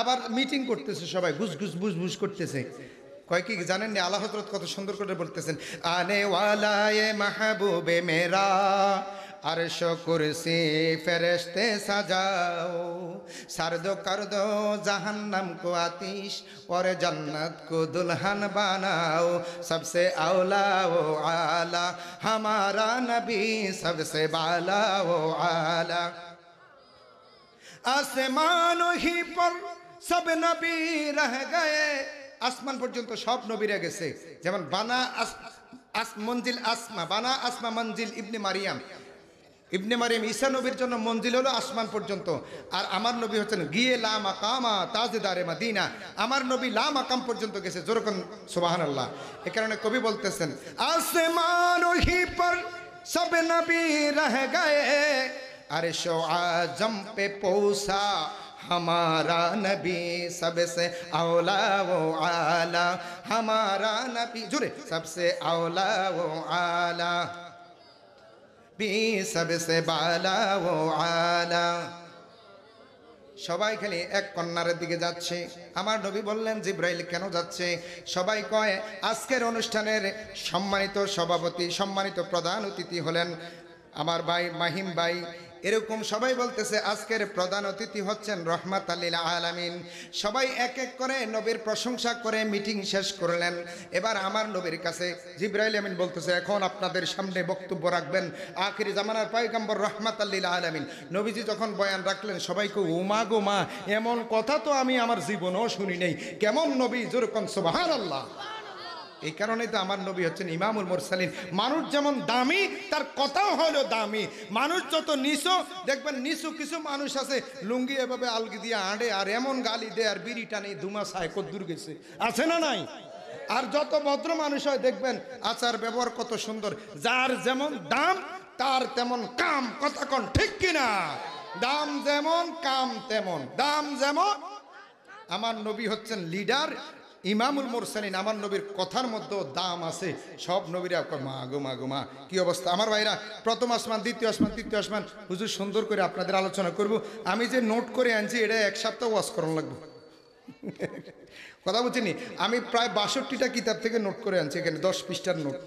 আবার মিটিং করতেছে সবাই, ঘুস ঘুস বুস বুস করতেছে। কয় কি জানেন না, আল্লাহ হযরত কত সুন্দর করে বলতেছেন, আনে ওয়ালা এ মাহবুবে মেরা अर्श कुर्सी फरिश्ते सजाओ, सर्द कर दो जहन्नम को आतिश और जन्नत को दुल्हन बनाओ, सबसे औला वो आला हमारा नबी, सबसे बाला वो आला। आसमानों ही पर सब नबी रह गए, আসমান পর্যন্ত সব নবীরা গেছে। যেমন বানা মঞ্জিল আসমা, বানা আসমা মঞ্জিল ইবনে মারিয়াম, ইবনে মারিয়াম ঈসা নবীর জন্য মঞ্জিল হলো আসমান পর্যন্ত। আর আমার নবী হচ্ছেন গিয়ে লা মাকামা তাজদারে মদিনা, আমার নবী লা মাকাম পর্যন্ত গেছে। জোরকন সুবহানাল্লাহ। এই কারণে কবি বলতেছেন আসমানों ही पर सब नबी रह गए, अर्शो आजम पे पहुंचा हमारा नबी, सबसे औला वो आला हमारा नबी, जुरे सबसे औला वो आला भी, सबसे बाला वो आला। সবাই খালি এক কন্যার দিকে যাচ্ছে। আমার নবী বললেন জিবরাইল কেন যাচ্ছে? সবাই কয় আজকের অনুষ্ঠানের সম্মানিত সভাপতি, সম্মানিত প্রধান অতিথি হলেন আমার ভাই মাহিম ভাই। এরকম সবাই বলতেছে আজকের প্রধান অতিথি হচ্ছেন রহমাতাল লিল আলামিন। সবাই এক এক করে নবীর প্রশংসা করে মিটিং শেষ করলেন। এবার আমার নবীর কাছে জিবরাইল আমিন বলতেছে এখন আপনাদের সামনে বক্তব্য রাখবেন আখিরি জামানার পয়গম্বর রহমাতাল লিল আলামিন। নবীজি যখন বয়ান রাখলেন সবাইকে ওমা গো মা, এমন কথা তো আমি আমার জীবনেও শুনি নাই। কেমন নবী, যেরকম সুবহানাল্লাহ। এই কারণে তো আমার নবী হচ্ছেন ইমামুল মুরসালিন। মানুষ যেমন দামি তার কথাও হলো দামি। মানুষ যত নিচু দেখবেন, নিচু কিছু মানুষ আছে লুঙ্গি এভাবে আলগি দিয়ে আড়ে আর এমন গালি দেয় আর বিড়ি টানে ধুমা সায় কদ্দুর গেছে, আছে না নাই? আর যত ভদ্র মানুষ হয় দেখবেন আচার ব্যবহার কত সুন্দর। যার যেমন দাম তার তেমন কাম, কথা কোন ঠিক কিনা? দাম যেমন কাম তেমন, দাম যেমন। আমার নবী হচ্ছেন লিডার, ইমামুল মুরসালিন। আমার নবীর কথার মধ্যে দাম আছে। সব নবীরা মা গো মা গো মা, কি অবস্থা আমার ভাইরা। প্রথম আসমান, দ্বিতীয় আসমান, তৃতীয় আসমান। হুজুর সুন্দর করে আপনাদের আলোচনা করব। আমি যে নোট করে আনছি এটা 1 সপ্তাহ ওয়াজ করানো লাগবে। কথা বুঝিনি, আমি প্রায় 62টা কিতাব থেকে নোট করে আনছি। এখানে 10 পৃষ্ঠার নোট।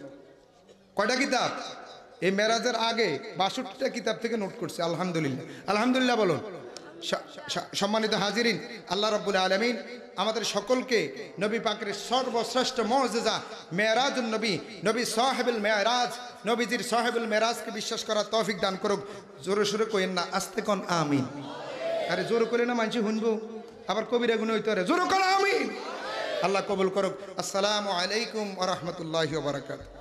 কয়টা কিতাব? এই মেরাজের আগে 62টা কিতাব থেকে নোট করছি। আলহামদুলিল্লাহ, আলহামদুলিল্লাহ বলুন। সম্মানিত হাজিরিন, আল্লাহ রাব্বুল আলামিন আমাদের সকলকে নবী পাকের সর্বশ্রেষ্ঠ মুজিজা মেরাজুন নবী, নবী সাহেবুল মেরাজ, নবীজির সাহেবুল মেরাজকে বিশ্বাস করার তৌফিক দান করুক। জোরে সোরে কইেন না, আস্তে কোন আমিন। আরে জোরে করে না মানছি শুনবো, আবার কবিরা গুণ হইতে পারে। জোরে কোন আমিন। আল্লাহ কবুল করুক। আসসালামু আলাইকুম ওয়া রাহমাতুল্লাহি ওয়া বারাকাতুহু।